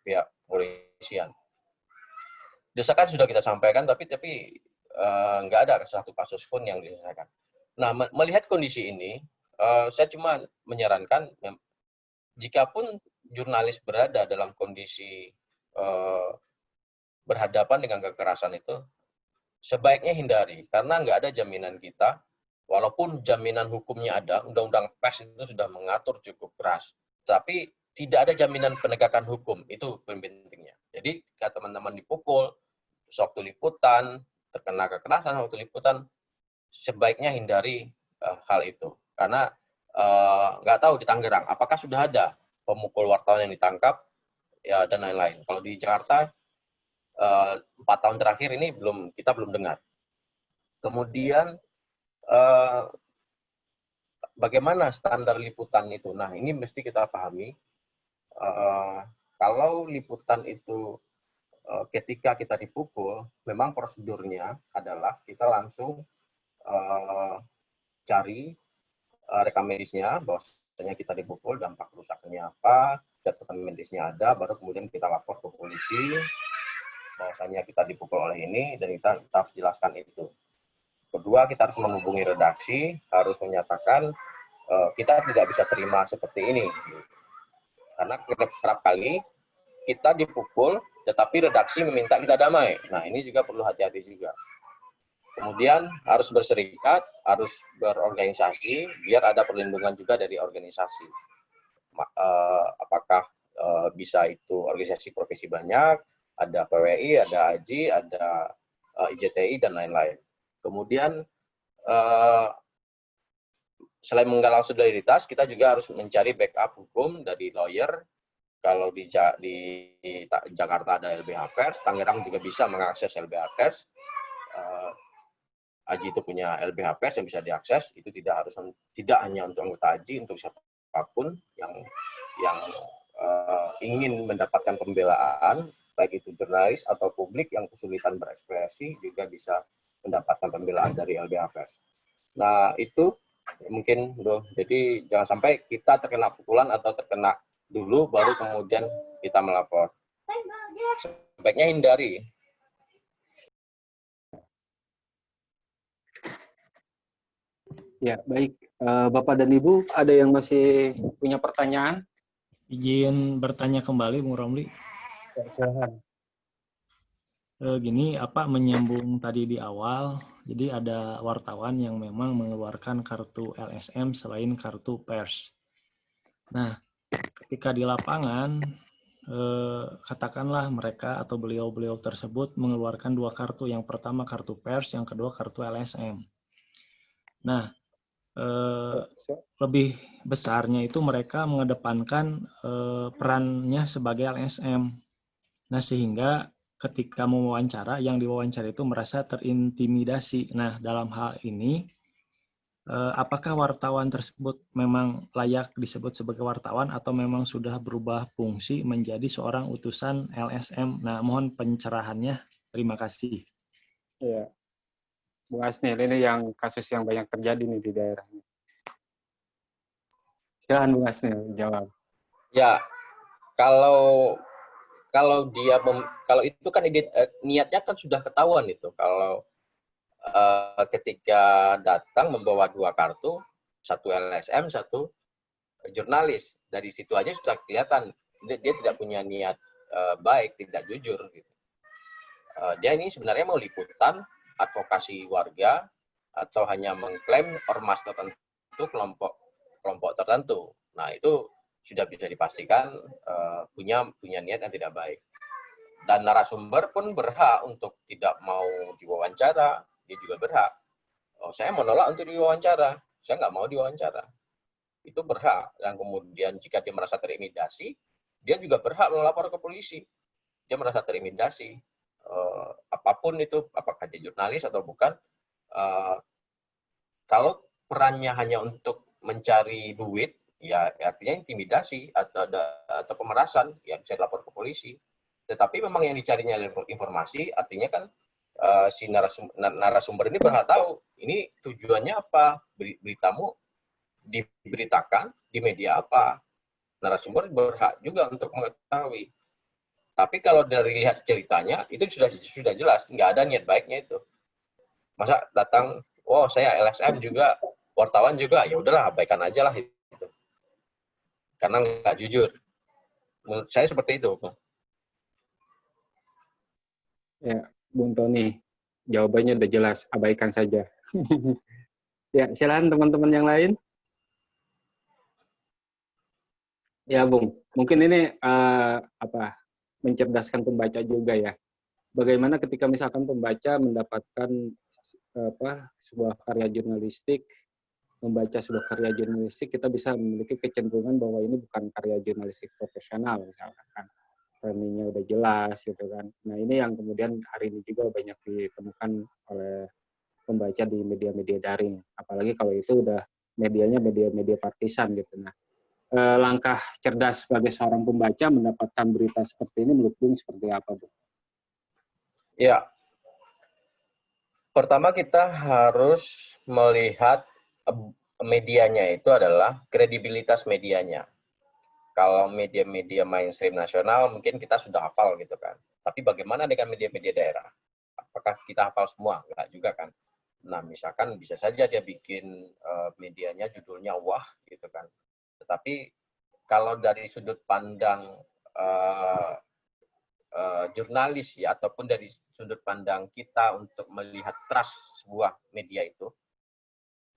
pihak kepolisian. Desakan sudah kita sampaikan, tapi nggak ada satu kasus pun yang diselesaikan. Nah, melihat kondisi ini, saya cuma menyarankan, jikapun jurnalis berada dalam kondisi berhadapan dengan kekerasan itu, sebaiknya hindari, karena nggak ada jaminan kita, walaupun jaminan hukumnya ada, undang-undang pers itu sudah mengatur cukup keras, tapi tidak ada jaminan penegakan hukum, itu pentingnya. Jadi, ketika teman-teman dipukul, sewaktu liputan, terkena kekerasan waktu liputan, sebaiknya hindari hal itu. Karena nggak tahu di Tangerang, apakah sudah ada pemukul wartawan yang ditangkap, ya, dan lain-lain. Kalau di Jakarta, 4 tahun terakhir ini kita belum dengar. Kemudian, bagaimana standar liputan itu? Nah, ini mesti kita pahami. Kalau liputan itu ketika kita dipukul, memang prosedurnya adalah kita langsung cari rekam medisnya, bahwasanya kita dipukul, dampak kerusakannya apa, catatan medisnya ada, baru kemudian kita lapor ke polisi, bahwasanya kita dipukul oleh ini, dan kita harus jelaskan itu. Kedua, kita harus menghubungi redaksi, harus menyatakan kita tidak bisa terima seperti ini. Karena kerap kali kita dipukul, tetapi redaksi meminta kita damai. Nah, ini juga perlu hati-hati juga. Kemudian harus berserikat, harus berorganisasi, biar ada perlindungan juga dari organisasi. Apakah bisa itu organisasi profesi banyak, ada PWI, ada AJI, ada IJTI, dan lain-lain. Kemudian, selain menggalang solidaritas, kita juga harus mencari backup hukum dari lawyer. Kalau di Jakarta ada LBH Pers, Tangerang juga bisa mengakses LBH Pers. AJI itu punya LBH Pers yang bisa diakses. Itu tidak hanya untuk anggota AJI, untuk siapapun yang ingin mendapatkan pembelaan, baik itu jurnalis atau publik yang kesulitan berekspresi, juga bisa mendapatkan pembelaan dari LBH Pers. Nah, itu mungkin, jadi jangan sampai kita terkena pukulan atau terkena dulu, baru kemudian kita melapor. Sebaiknya hindari. Ya, baik. Bapak dan Ibu, ada yang masih punya pertanyaan? Izin bertanya kembali, Bung Romli. Silahkan. Gini, menyambung tadi di awal, jadi ada wartawan yang memang mengeluarkan kartu LSM selain kartu pers. Nah, ketika di lapangan, katakanlah mereka atau beliau-beliau tersebut mengeluarkan 2 kartu. Yang pertama kartu pers, yang kedua kartu LSM. Nah, lebih besarnya itu mereka mengedepankan perannya sebagai LSM. Nah, sehingga ketika mewawancara, yang diwawancara itu merasa terintimidasi. Nah, dalam hal ini, apakah wartawan tersebut memang layak disebut sebagai wartawan atau memang sudah berubah fungsi menjadi seorang utusan LSM? Nah, mohon pencerahannya. Terima kasih. Ya, Bung Asnil, ini yang kasus yang banyak terjadi nih di daerah ini. Silahkan Bung Asnil jawab. Ya, kalau itu kan niatnya kan sudah ketahuan itu. Kalau ketika datang membawa 2 kartu, 1 LSM, 1 jurnalis, dari situ aja sudah kelihatan dia tidak punya niat baik, tidak jujur gitu. Dia ini sebenarnya mau liputan, advokasi warga, atau hanya mengklaim ormas tertentu, kelompok tertentu. Nah, itu sudah bisa dipastikan punya niat yang tidak baik. Dan narasumber pun berhak untuk tidak mau diwawancara, dia juga berhak. Saya menolak untuk diwawancara, saya nggak mau diwawancara. Itu berhak. Dan kemudian jika dia merasa terintimidasi, dia juga berhak melapor ke polisi. Dia merasa terintimidasi. Apapun itu, apakah dia jurnalis atau bukan, kalau perannya hanya untuk mencari duit, ya artinya intimidasi atau pemerasan, ya bisa lapor ke polisi. Tetapi memang yang dicarinya informasi, artinya kan si narasumber ini berhak tahu ini tujuannya apa, beritamu diberitakan di media apa. Narasumber berhak juga untuk mengetahui. Tapi kalau dari lihat ceritanya itu sudah jelas, nggak ada niat baiknya itu. Masa datang, oh saya LSM juga, wartawan juga, ya udahlah abaikan aja lah itu. Karena nggak jujur. Menurut saya seperti itu. Ya, Bung Tony, jawabannya udah jelas, abaikan saja. Ya, silakan teman-teman yang lain. Ya, Bung, mungkin ini mencerdaskan pembaca juga ya. Bagaimana ketika misalkan pembaca mendapatkan sebuah karya jurnalistik, membaca sebuah karya jurnalistik, kita bisa memiliki kecenderungan bahwa ini bukan karya jurnalistik profesional, misalkan framingnya udah jelas gitu kan. Nah ini yang kemudian hari ini juga banyak ditemukan oleh pembaca di media-media daring, apalagi kalau itu udah medianya media-media partisan gitu. Nah langkah cerdas sebagai seorang pembaca mendapatkan berita seperti ini menurut Bung seperti apa, Bu? Ya, pertama kita harus melihat medianya itu adalah kredibilitas medianya. Kalau media-media mainstream nasional mungkin kita sudah hafal gitu kan. Tapi bagaimana dengan media-media daerah? Apakah kita hafal semua? Enggak juga kan. Nah, misalkan bisa saja dia bikin medianya judulnya wah gitu kan. Tetapi kalau dari sudut pandang jurnalis ya, ataupun dari sudut pandang kita untuk melihat trust sebuah media itu,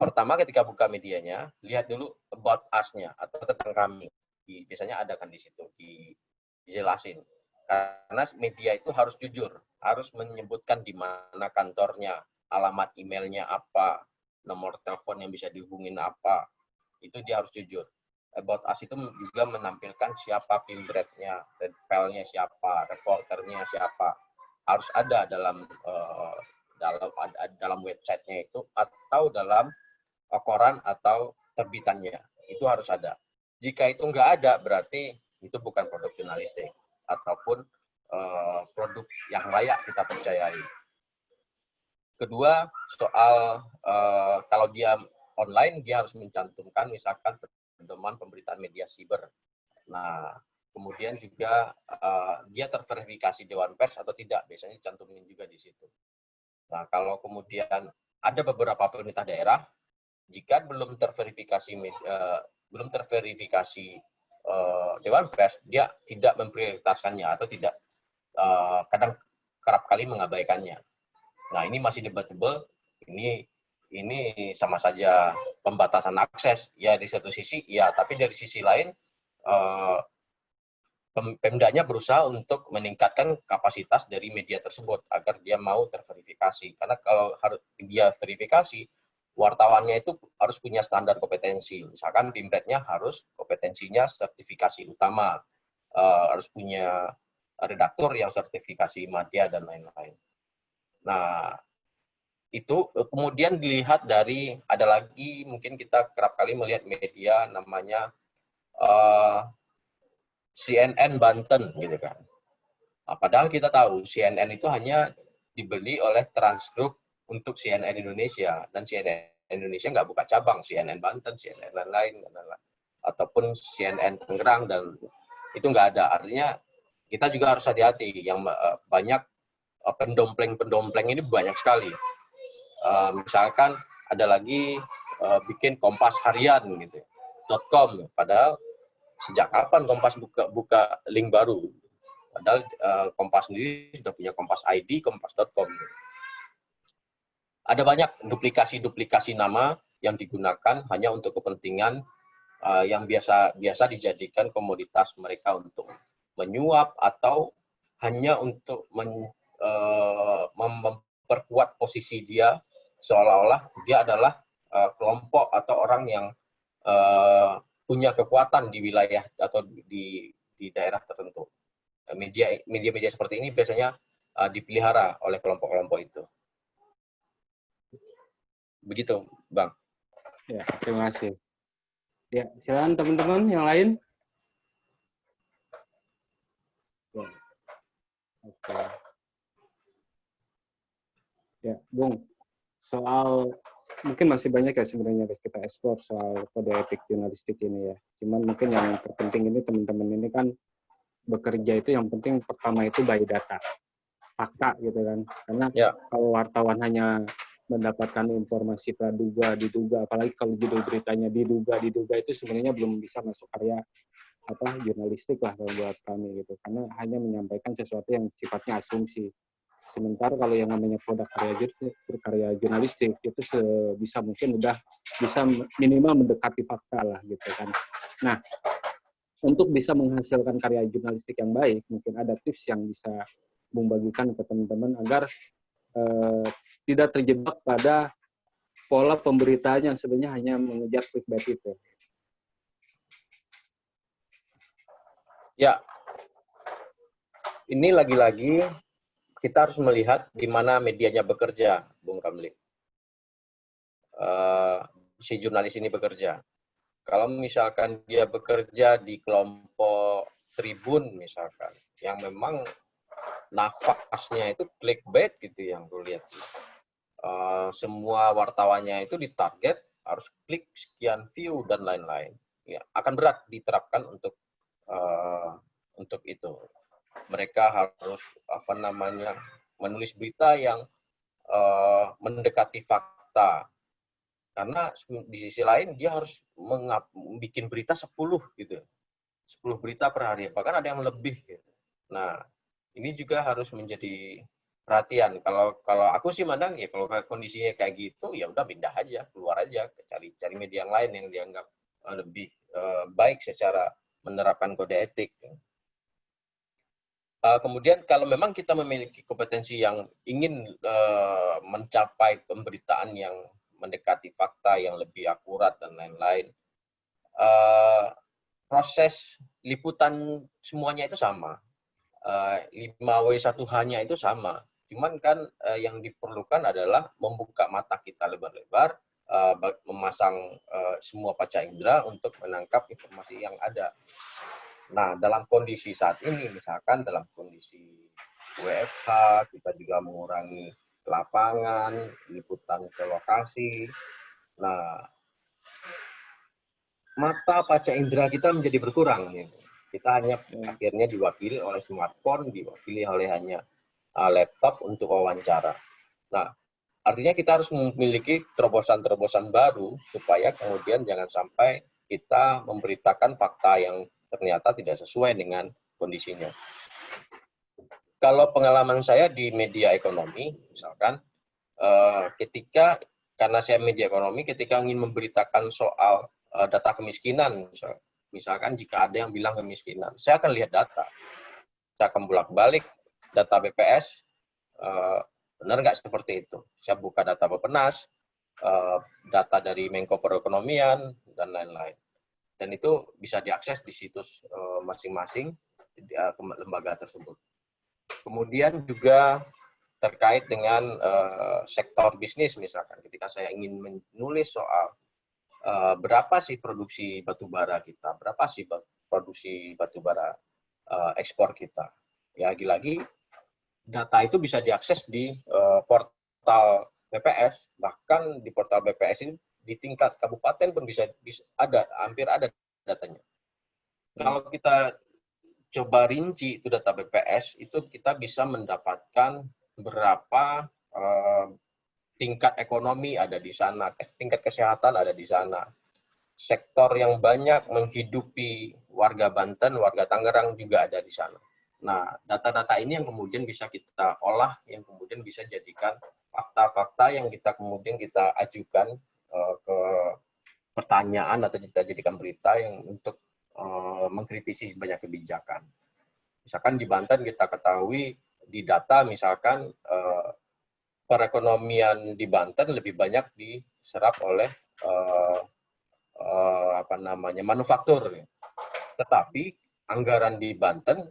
pertama ketika buka medianya, lihat dulu about us-nya atau tentang kami. Biasanya ada kan di situ, dijelasin. Karena media itu harus jujur, harus menyebutkan di mana kantornya, alamat emailnya apa, nomor telepon yang bisa dihubungin apa, itu dia harus jujur. About Us itu juga menampilkan siapa pimretnya, redpelnya siapa, reporternya siapa. Harus ada dalam websitenya itu atau dalam koran atau terbitannya. Itu harus ada. Jika itu nggak ada, berarti itu bukan produk jurnalistik ataupun produk yang layak kita percayai. Kedua, soal kalau dia online, dia harus mencantumkan misalkan pedoman pemberitaan media siber. Nah, kemudian juga dia terverifikasi Dewan Pers atau tidak, biasanya dicantumin juga di situ. Nah, kalau kemudian ada beberapa pemerintah daerah, jika belum terverifikasi Dewan Pers, dia tidak memprioritaskannya atau tidak kadang kerap kali mengabaikannya. Nah, ini masih debatable. Ini sama saja pembatasan akses. Ya, di satu sisi, ya, tapi dari sisi lain, Pemdanya berusaha untuk meningkatkan kapasitas dari media tersebut agar dia mau terverifikasi. Karena kalau harus dia verifikasi, wartawannya itu harus punya standar kompetensi. Misalkan Pimretnya harus kompetensinya sertifikasi utama, harus punya redaktur yang sertifikasi madya dan lain-lain. Nah, itu kemudian dilihat dari, ada lagi mungkin kita kerap kali melihat media namanya CNN Banten gitu kan. Nah, padahal kita tahu CNN itu hanya dibeli oleh Transgroup untuk CNN Indonesia, dan CNN Indonesia nggak buka cabang, CNN Banten, CNN lain-lain, ataupun CNN Tangerang, dan itu nggak ada. Artinya kita juga harus hati-hati, yang banyak pendompleng ini banyak sekali. Misalkan ada lagi bikin Kompas Harian gitu, .com, padahal sejak kapan Kompas buka link baru? Padahal Kompas sendiri sudah punya Kompas ID, kompas.com. Ada banyak duplikasi nama yang digunakan hanya untuk kepentingan yang biasa dijadikan komoditas mereka untuk menyuap atau hanya untuk memperkuat posisi dia, seolah-olah dia adalah kelompok atau orang yang punya kekuatan di wilayah atau di daerah tertentu. Media seperti ini biasanya dipelihara oleh kelompok-kelompok itu. Begitu, Bang. Ya, terima kasih. Ya, silakan teman-teman yang lain. Oke. Ya, Bung, soal mungkin masih banyak ya sebenarnya kita eksplor soal kode etik jurnalistik ini ya. Cuman mungkin yang terpenting ini teman-teman ini kan bekerja itu yang penting pertama itu by data, fakta gitu kan. Karena kalau wartawan hanya mendapatkan informasi praduga, diduga, apalagi kalau judul beritanya diduga itu sebenarnya belum bisa masuk karya jurnalistik lah kalau buat kami gitu. Karena hanya menyampaikan sesuatu yang sifatnya asumsi. Sementara kalau yang namanya produk karya jurnalistik itu sebisa mungkin udah bisa minimal mendekati fakta lah gitu kan. Nah, untuk bisa menghasilkan karya jurnalistik yang baik, mungkin ada tips yang bisa Bung bagikan ke teman-teman agar tidak terjebak pada pola pemberitaan yang sebenarnya hanya mengejar clickbait itu. Ya, ini lagi-lagi kita harus melihat di mana medianya bekerja, Bung Ramli. Si jurnalis ini bekerja. Kalau misalkan dia bekerja di kelompok Tribun misalkan, yang memang nafasnya itu clickbait gitu yang gue lihat. Semua wartawannya itu ditarget harus klik sekian view dan lain-lain. Ya, akan berat diterapkan untuk itu. Mereka harus menulis berita yang mendekati fakta. Karena di sisi lain dia harus bikin berita 10 gitu. 10 berita per hari, bahkan ada yang lebih gitu. Nah, ini juga harus menjadi perhatian. Kalau aku sih mandang ya kalau kondisinya kayak gitu ya udah pindah aja, keluar aja, cari media yang lain yang dianggap lebih baik secara menerapkan kode etik. Kemudian kalau memang kita memiliki kompetensi yang ingin mencapai pemberitaan yang mendekati fakta yang lebih akurat dan lain-lain, proses liputan semuanya itu sama. 5W1H-nya itu sama. Cuman kan yang diperlukan adalah membuka mata kita lebar-lebar, memasang semua panca indera untuk menangkap informasi yang ada. Nah, dalam kondisi saat ini, misalkan dalam kondisi WFH, kita juga mengurangi lapangan, liputan ke lokasi. Nah, mata panca indera kita menjadi berkurang. Gitu. Kita hanya akhirnya diwakili oleh smartphone, diwakili oleh hanya laptop untuk wawancara. Nah, artinya kita harus memiliki terobosan-terobosan baru supaya kemudian jangan sampai kita memberitakan fakta yang ternyata tidak sesuai dengan kondisinya. Kalau pengalaman saya di media ekonomi, misalkan, karena saya media ekonomi, ketika ingin memberitakan soal data kemiskinan, misalkan jika ada yang bilang kemiskinan, saya akan lihat data. Saya akan bolak-balik data BPS, benar nggak seperti itu. Saya buka data Bappenas, data dari Menko Perekonomian, dan lain-lain. Dan itu bisa diakses di situs masing-masing lembaga tersebut. Kemudian juga terkait dengan sektor bisnis misalkan, ketika saya ingin menulis soal berapa sih produksi batubara kita, berapa sih produksi batubara ekspor kita. Ya lagi-lagi data itu bisa diakses di portal BPS, bahkan di portal BPS ini di tingkat kabupaten pun bisa ada, hampir ada datanya. Kalau kita coba rinci itu data BPS, itu kita bisa mendapatkan berapa tingkat ekonomi ada di sana, tingkat kesehatan ada di sana. Sektor yang banyak menghidupi warga Banten, warga Tangerang juga ada di sana. Nah, data-data ini yang kemudian bisa kita olah, yang kemudian bisa jadikan fakta-fakta yang kemudian kita ajukan ke pertanyaan atau kita jadikan berita yang untuk mengkritisi banyak kebijakan. Misalkan di Banten kita ketahui di data misalkan perekonomian di Banten lebih banyak diserap oleh manufaktur. Tetapi anggaran di Banten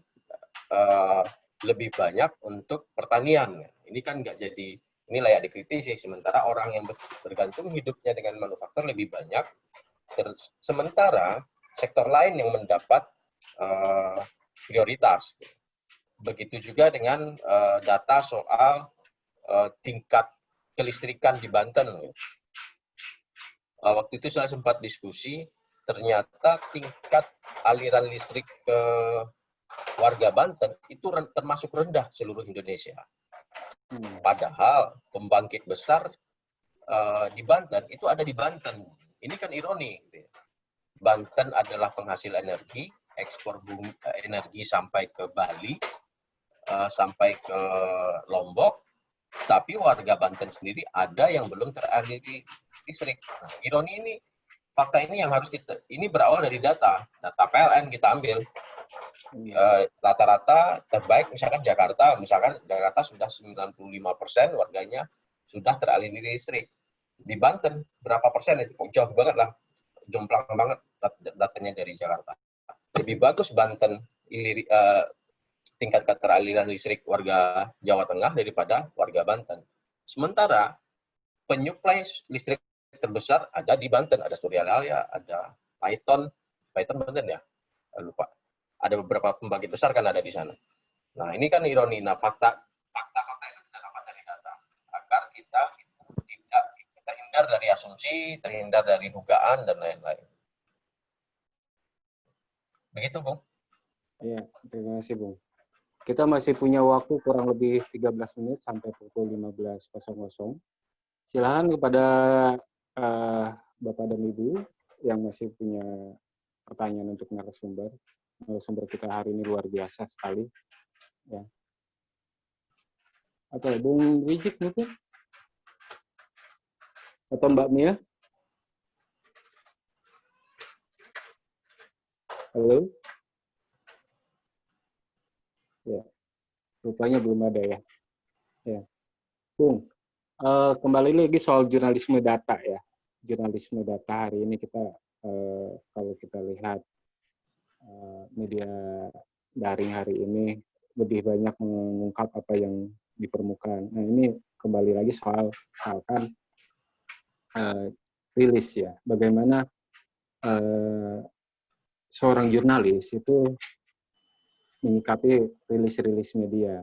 lebih banyak untuk pertanian. Ini kan nggak jadi, ini layak dikritisi. Sementara orang yang bergantung hidupnya dengan manufaktur lebih banyak. Sementara sektor lain yang mendapat prioritas. Begitu juga dengan data soal tingkat kelistrikan di Banten. Waktu itu saya sempat diskusi, ternyata tingkat aliran listrik ke warga Banten itu termasuk rendah seluruh Indonesia. Padahal pembangkit besar di Banten itu ada di Banten. Ini kan ironi. Banten adalah penghasil energi, ekspor energi sampai ke Bali, sampai ke Lombok, tapi warga Banten sendiri ada yang belum teraliri listrik. Nah, ironi ini, fakta ini yang harus kita, ini berawal dari data PLN kita ambil. Rata-rata terbaik misalkan Jakarta sudah 95% warganya sudah teraliri listrik. Di Banten berapa persen itu? Jauh banget lah, jomplang banget datanya dari Jakarta. Lebih bagus Banten tingkat keteraliran listrik warga Jawa Tengah daripada warga Banten. Sementara penyuplai listrik terbesar ada di Banten, ada Suryalaya, ada Python Banten ya, lupa. Ada beberapa pembangkit besar kan ada di sana. Nah ini kan ironi. Nah fakta itu kita dapat dari data agar kita terhindar dari asumsi, terhindar dari dugaan dan lain-lain. Begitu, Bung. Iya, terima kasih, Bung. Kita masih punya waktu kurang lebih 13 menit sampai pukul 15.00. Silakan kepada Bapak dan Ibu yang masih punya pertanyaan untuk narasumber. Narasumber kita hari ini luar biasa sekali. Ya. Atau Bung Wijik mungkin? Atau Mbak Mia? Halo? Ya, rupanya belum ada ya. Ya, Bung, kembali lagi soal jurnalisme data ya. Jurnalisme data hari ini kita kalau kita lihat media daring hari ini lebih banyak mengungkap apa yang di permukaan. Nah ini kembali lagi soal misalkan rilis ya. Bagaimana seorang jurnalis itu menyikapi rilis-rilis media.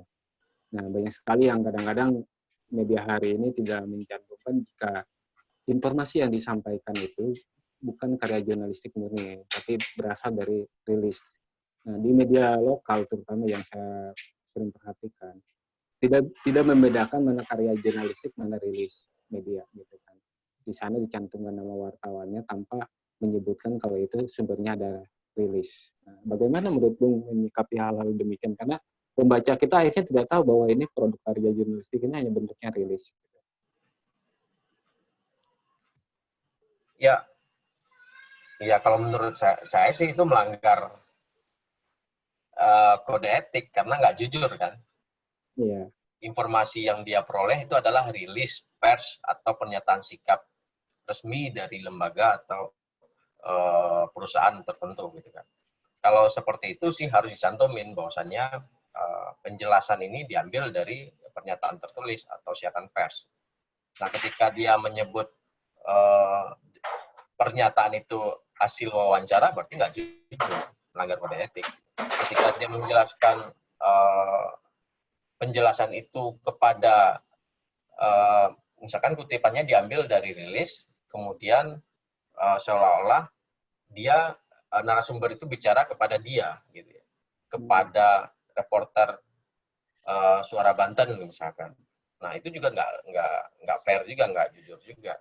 Nah, banyak sekali yang kadang-kadang media hari ini tidak mencantumkan jika informasi yang disampaikan itu bukan karya jurnalistik murni, tapi berasal dari rilis. Nah, di media lokal terutama yang saya sering perhatikan, tidak membedakan mana karya jurnalistik, mana rilis media, gitu kan. Di sana dicantumkan nama wartawannya tanpa menyebutkan kalau itu sumbernya ada rilis. Nah, bagaimana menurut Bung menyikapi hal-hal demikian? Karena pembaca kita akhirnya tidak tahu bahwa ini produk karya jurnalistik ini hanya bentuknya rilis. Ya kalau menurut saya sih itu melanggar kode etik karena nggak jujur kan. Iya. Informasi yang dia peroleh itu adalah rilis pers atau pernyataan sikap resmi dari lembaga atau perusahaan tertentu gitu kan. Kalau seperti itu sih harus dicantumin bahwasannya penjelasan ini diambil dari pernyataan tertulis atau siaran pers. Nah, ketika dia menyebut pernyataan itu hasil wawancara, berarti nggak jujur, melanggar kode etik. Ketika dia menjelaskan penjelasan itu kepada, misalkan kutipannya diambil dari rilis, kemudian seolah-olah dia narasumber itu bicara kepada dia, gitu ya, kepada reporter Suara Banten misalkan. Nah itu juga nggak fair juga, nggak jujur juga.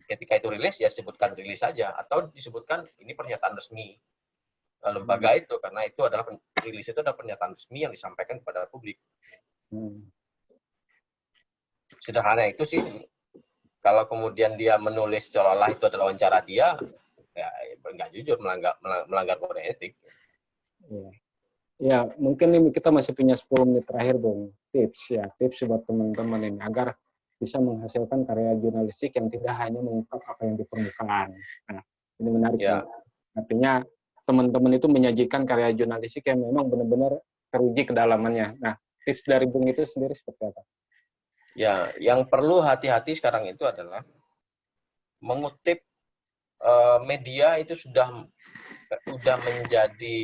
Ketika itu rilis ya sebutkan rilis saja atau disebutkan ini pernyataan resmi lembaga itu karena itu adalah rilis itu adalah pernyataan resmi yang disampaikan kepada publik. Sederhana itu sih. Kalau kemudian dia menulis seolah-olah itu adalah wawancara dia, ya nggak jujur, melanggar kode etik. Ya, mungkin ini kita masih punya 10 menit terakhir, Bung. Tips buat teman-teman ini agar bisa menghasilkan karya jurnalistik yang tidak hanya mengungkap apa yang di permukaan. Nah, ini menarik ya. Artinya teman-teman itu menyajikan karya jurnalistik yang memang benar-benar teruji kedalamannya. Nah, tips dari Bung itu sendiri seperti apa? Ya, yang perlu hati-hati sekarang itu adalah mengutip media itu sudah menjadi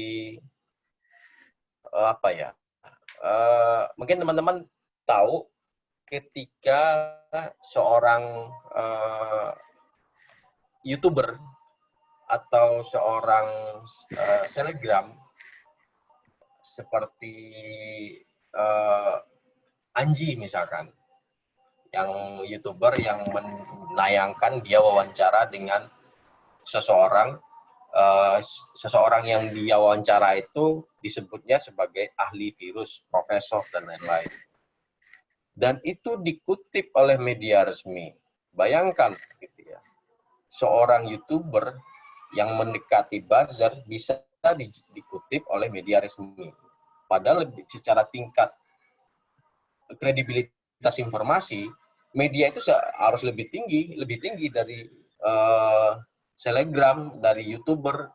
mungkin teman-teman tahu ketika seorang YouTuber atau seorang selebgram seperti Anji misalkan, yang YouTuber yang menayangkan dia wawancara dengan seseorang yang dia wawancara itu disebutnya sebagai ahli virus, profesor, dan lain-lain. Dan itu dikutip oleh media resmi. Bayangkan, gitu ya, seorang YouTuber yang mendekati buzzer bisa dikutip oleh media resmi. Padahal secara tingkat kredibilitas informasi, media itu harus lebih tinggi dari selebgram, dari YouTuber,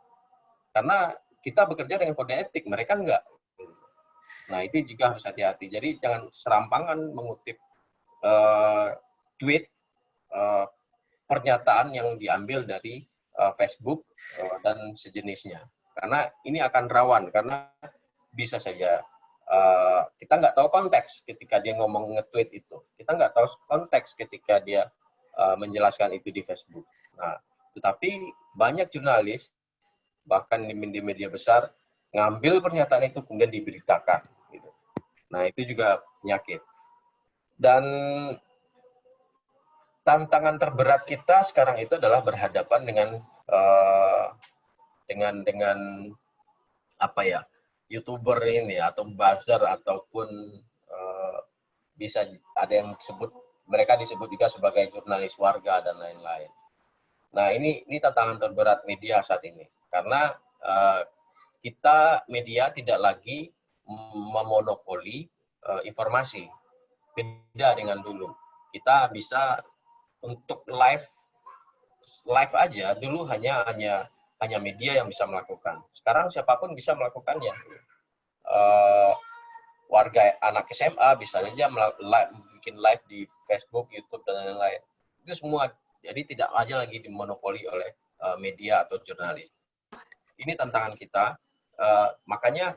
karena kita bekerja dengan kode etik, mereka enggak. Nah, itu juga harus hati-hati. Jadi jangan serampangan mengutip tweet, pernyataan yang diambil dari Facebook dan sejenisnya. Karena ini akan rawan, karena bisa saja kita nggak tahu konteks ketika dia ngomong nge-tweet itu. Kita nggak tahu konteks ketika dia menjelaskan itu di Facebook. Nah, tetapi banyak jurnalis, bahkan di media besar, ngambil pernyataan itu kemudian diberitakan. Gitu. Nah, itu juga penyakit. Dan tantangan terberat kita sekarang itu adalah berhadapan dengan apa ya, YouTuber ini atau buzzer, ataupun bisa ada yang mereka disebut juga sebagai jurnalis warga dan lain-lain. Nah, ini tantangan terberat media saat ini, karena kita media tidak lagi memonopoli informasi. Beda dengan dulu. Kita bisa untuk live aja dulu hanya media yang bisa melakukan. Sekarang siapapun bisa melakukannya. Warga anak SMA bisa saja bikin live di Facebook, YouTube, dan lain-lain. Itu semua. Jadi tidak aja lagi dimonopoli oleh media atau jurnalis. Ini tantangan kita. Makanya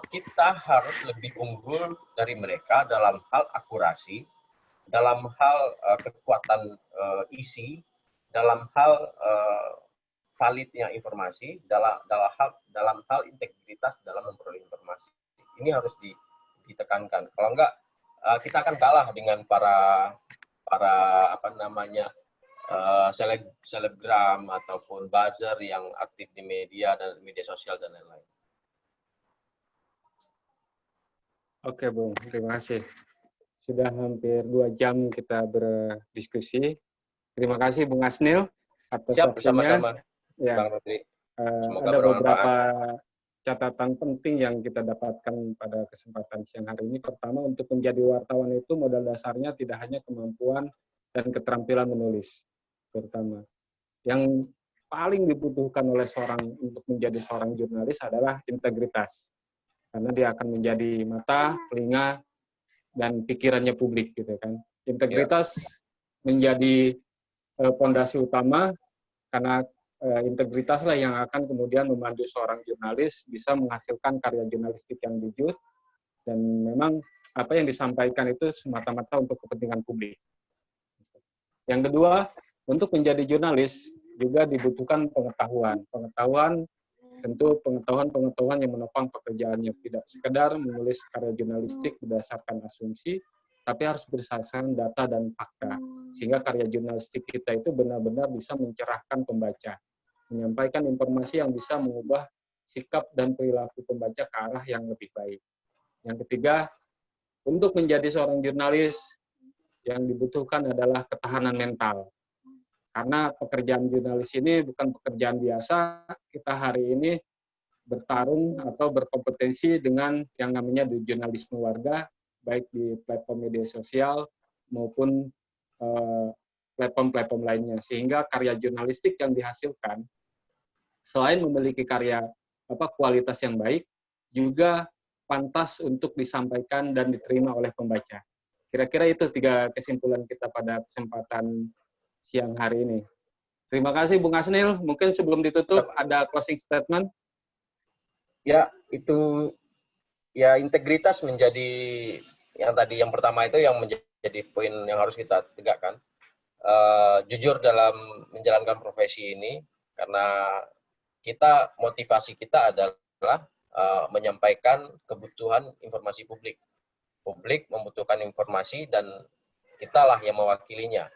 kita harus lebih unggul dari mereka dalam hal akurasi, dalam hal kekuatan isi, dalam hal validnya informasi, dalam hal integritas dalam memperoleh informasi. Ini harus ditekankan. Kalau enggak, kita akan kalah dengan para selebgram ataupun buzzer yang aktif di media dan media sosial dan lain-lain. Oke, Bung. Terima kasih. Sudah hampir 2 jam kita berdiskusi. Terima kasih, Bung Asnil, atas Siap, waktunya. bersama-sama. Ya, Bang Rodri. ada beberapa catatan penting yang kita dapatkan pada kesempatan siang hari ini. Pertama, untuk menjadi wartawan itu modal dasarnya tidak hanya kemampuan dan keterampilan menulis, terutama. Yang paling dibutuhkan oleh untuk menjadi seorang jurnalis adalah integritas. Karena dia akan menjadi mata, telinga, dan pikirannya publik, gitu kan. Integritas menjadi fondasi utama, karena integritaslah yang akan kemudian memandu seorang jurnalis bisa menghasilkan karya jurnalistik yang jujur, dan memang apa yang disampaikan itu semata-mata untuk kepentingan publik. Yang kedua, untuk menjadi jurnalis juga dibutuhkan pengetahuan, tentu pengetahuan yang menopang pekerjaannya, tidak sekedar menulis karya jurnalistik berdasarkan asumsi, tapi harus berdasarkan data dan fakta, sehingga karya jurnalistik kita itu benar-benar bisa mencerahkan pembaca, menyampaikan informasi yang bisa mengubah sikap dan perilaku pembaca ke arah yang lebih baik. Yang ketiga, untuk menjadi seorang jurnalis yang dibutuhkan adalah ketahanan mental. Karena pekerjaan jurnalis ini bukan pekerjaan biasa, kita hari ini bertarung atau berkompetensi dengan yang namanya jurnalisme warga, baik di platform media sosial maupun platform-platform lainnya. Sehingga karya jurnalistik yang dihasilkan, selain memiliki kualitas yang baik, juga pantas untuk disampaikan dan diterima oleh pembaca. Kira-kira itu 3 kesimpulan kita pada kesempatan siang hari ini. Terima kasih, Bung Asnil. Mungkin sebelum ditutup ada closing statement. Ya, itu ya integritas menjadi yang pertama itu yang menjadi poin yang harus kita tegakkan. Jujur dalam menjalankan profesi ini, karena motivasi kita adalah menyampaikan kebutuhan informasi publik. Publik membutuhkan informasi dan kitalah yang mewakilinya.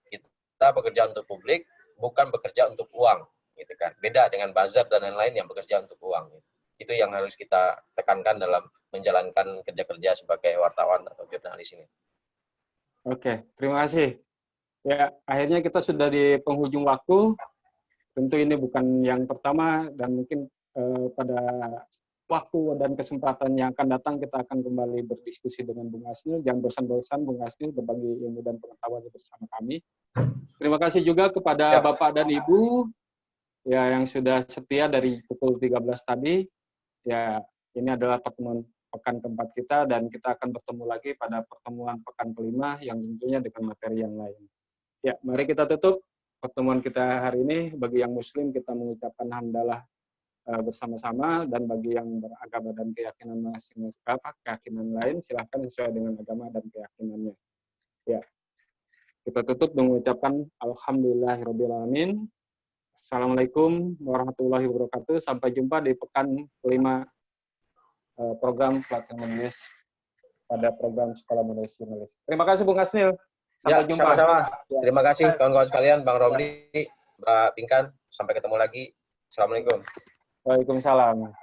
Kita bekerja untuk publik, bukan bekerja untuk uang, gitu kan. Beda dengan buzzer dan lain-lain yang bekerja untuk uang. Itu yang harus kita tekankan dalam menjalankan kerja-kerja sebagai wartawan atau jurnalis ini. Oke, terima kasih. Ya, akhirnya kita sudah di penghujung waktu. Tentu ini bukan yang pertama dan mungkin pada waktu dan kesempatan yang akan datang kita akan kembali berdiskusi dengan Bung Asnil. Jangan bosan-bosan Bung Asnil berbagi ilmu dan pengetahuan bersama kami. Terima kasih juga kepada Bapak dan Ibu ya yang sudah setia dari pukul 13 tadi. Ya, ini adalah pertemuan pekan keempat kita dan kita akan bertemu lagi pada pertemuan pekan kelima yang tentunya dengan materi yang lain. Ya, mari kita tutup pertemuan kita hari ini. Bagi yang Muslim kita mengucapkan hamdalah bersama-sama, dan bagi yang beragama dan keyakinan keyakinan lain silahkan sesuai dengan agama dan keyakinannya. Ya, kita tutup mengucapkan alhamdulillahirobbilalamin. Assalamualaikum warahmatullahi wabarakatuh. Sampai jumpa di pekan kelima program pelatihan menulis pada program Sekolah Menulis Jurnalis. Terima kasih Bung Asnil. Sampai jumpa. Sama-sama. Terima kasih kawan-kawan sekalian, Bang Romli, Mbak Pinkan. Sampai ketemu lagi. Assalamualaikum. Waalaikumsalam.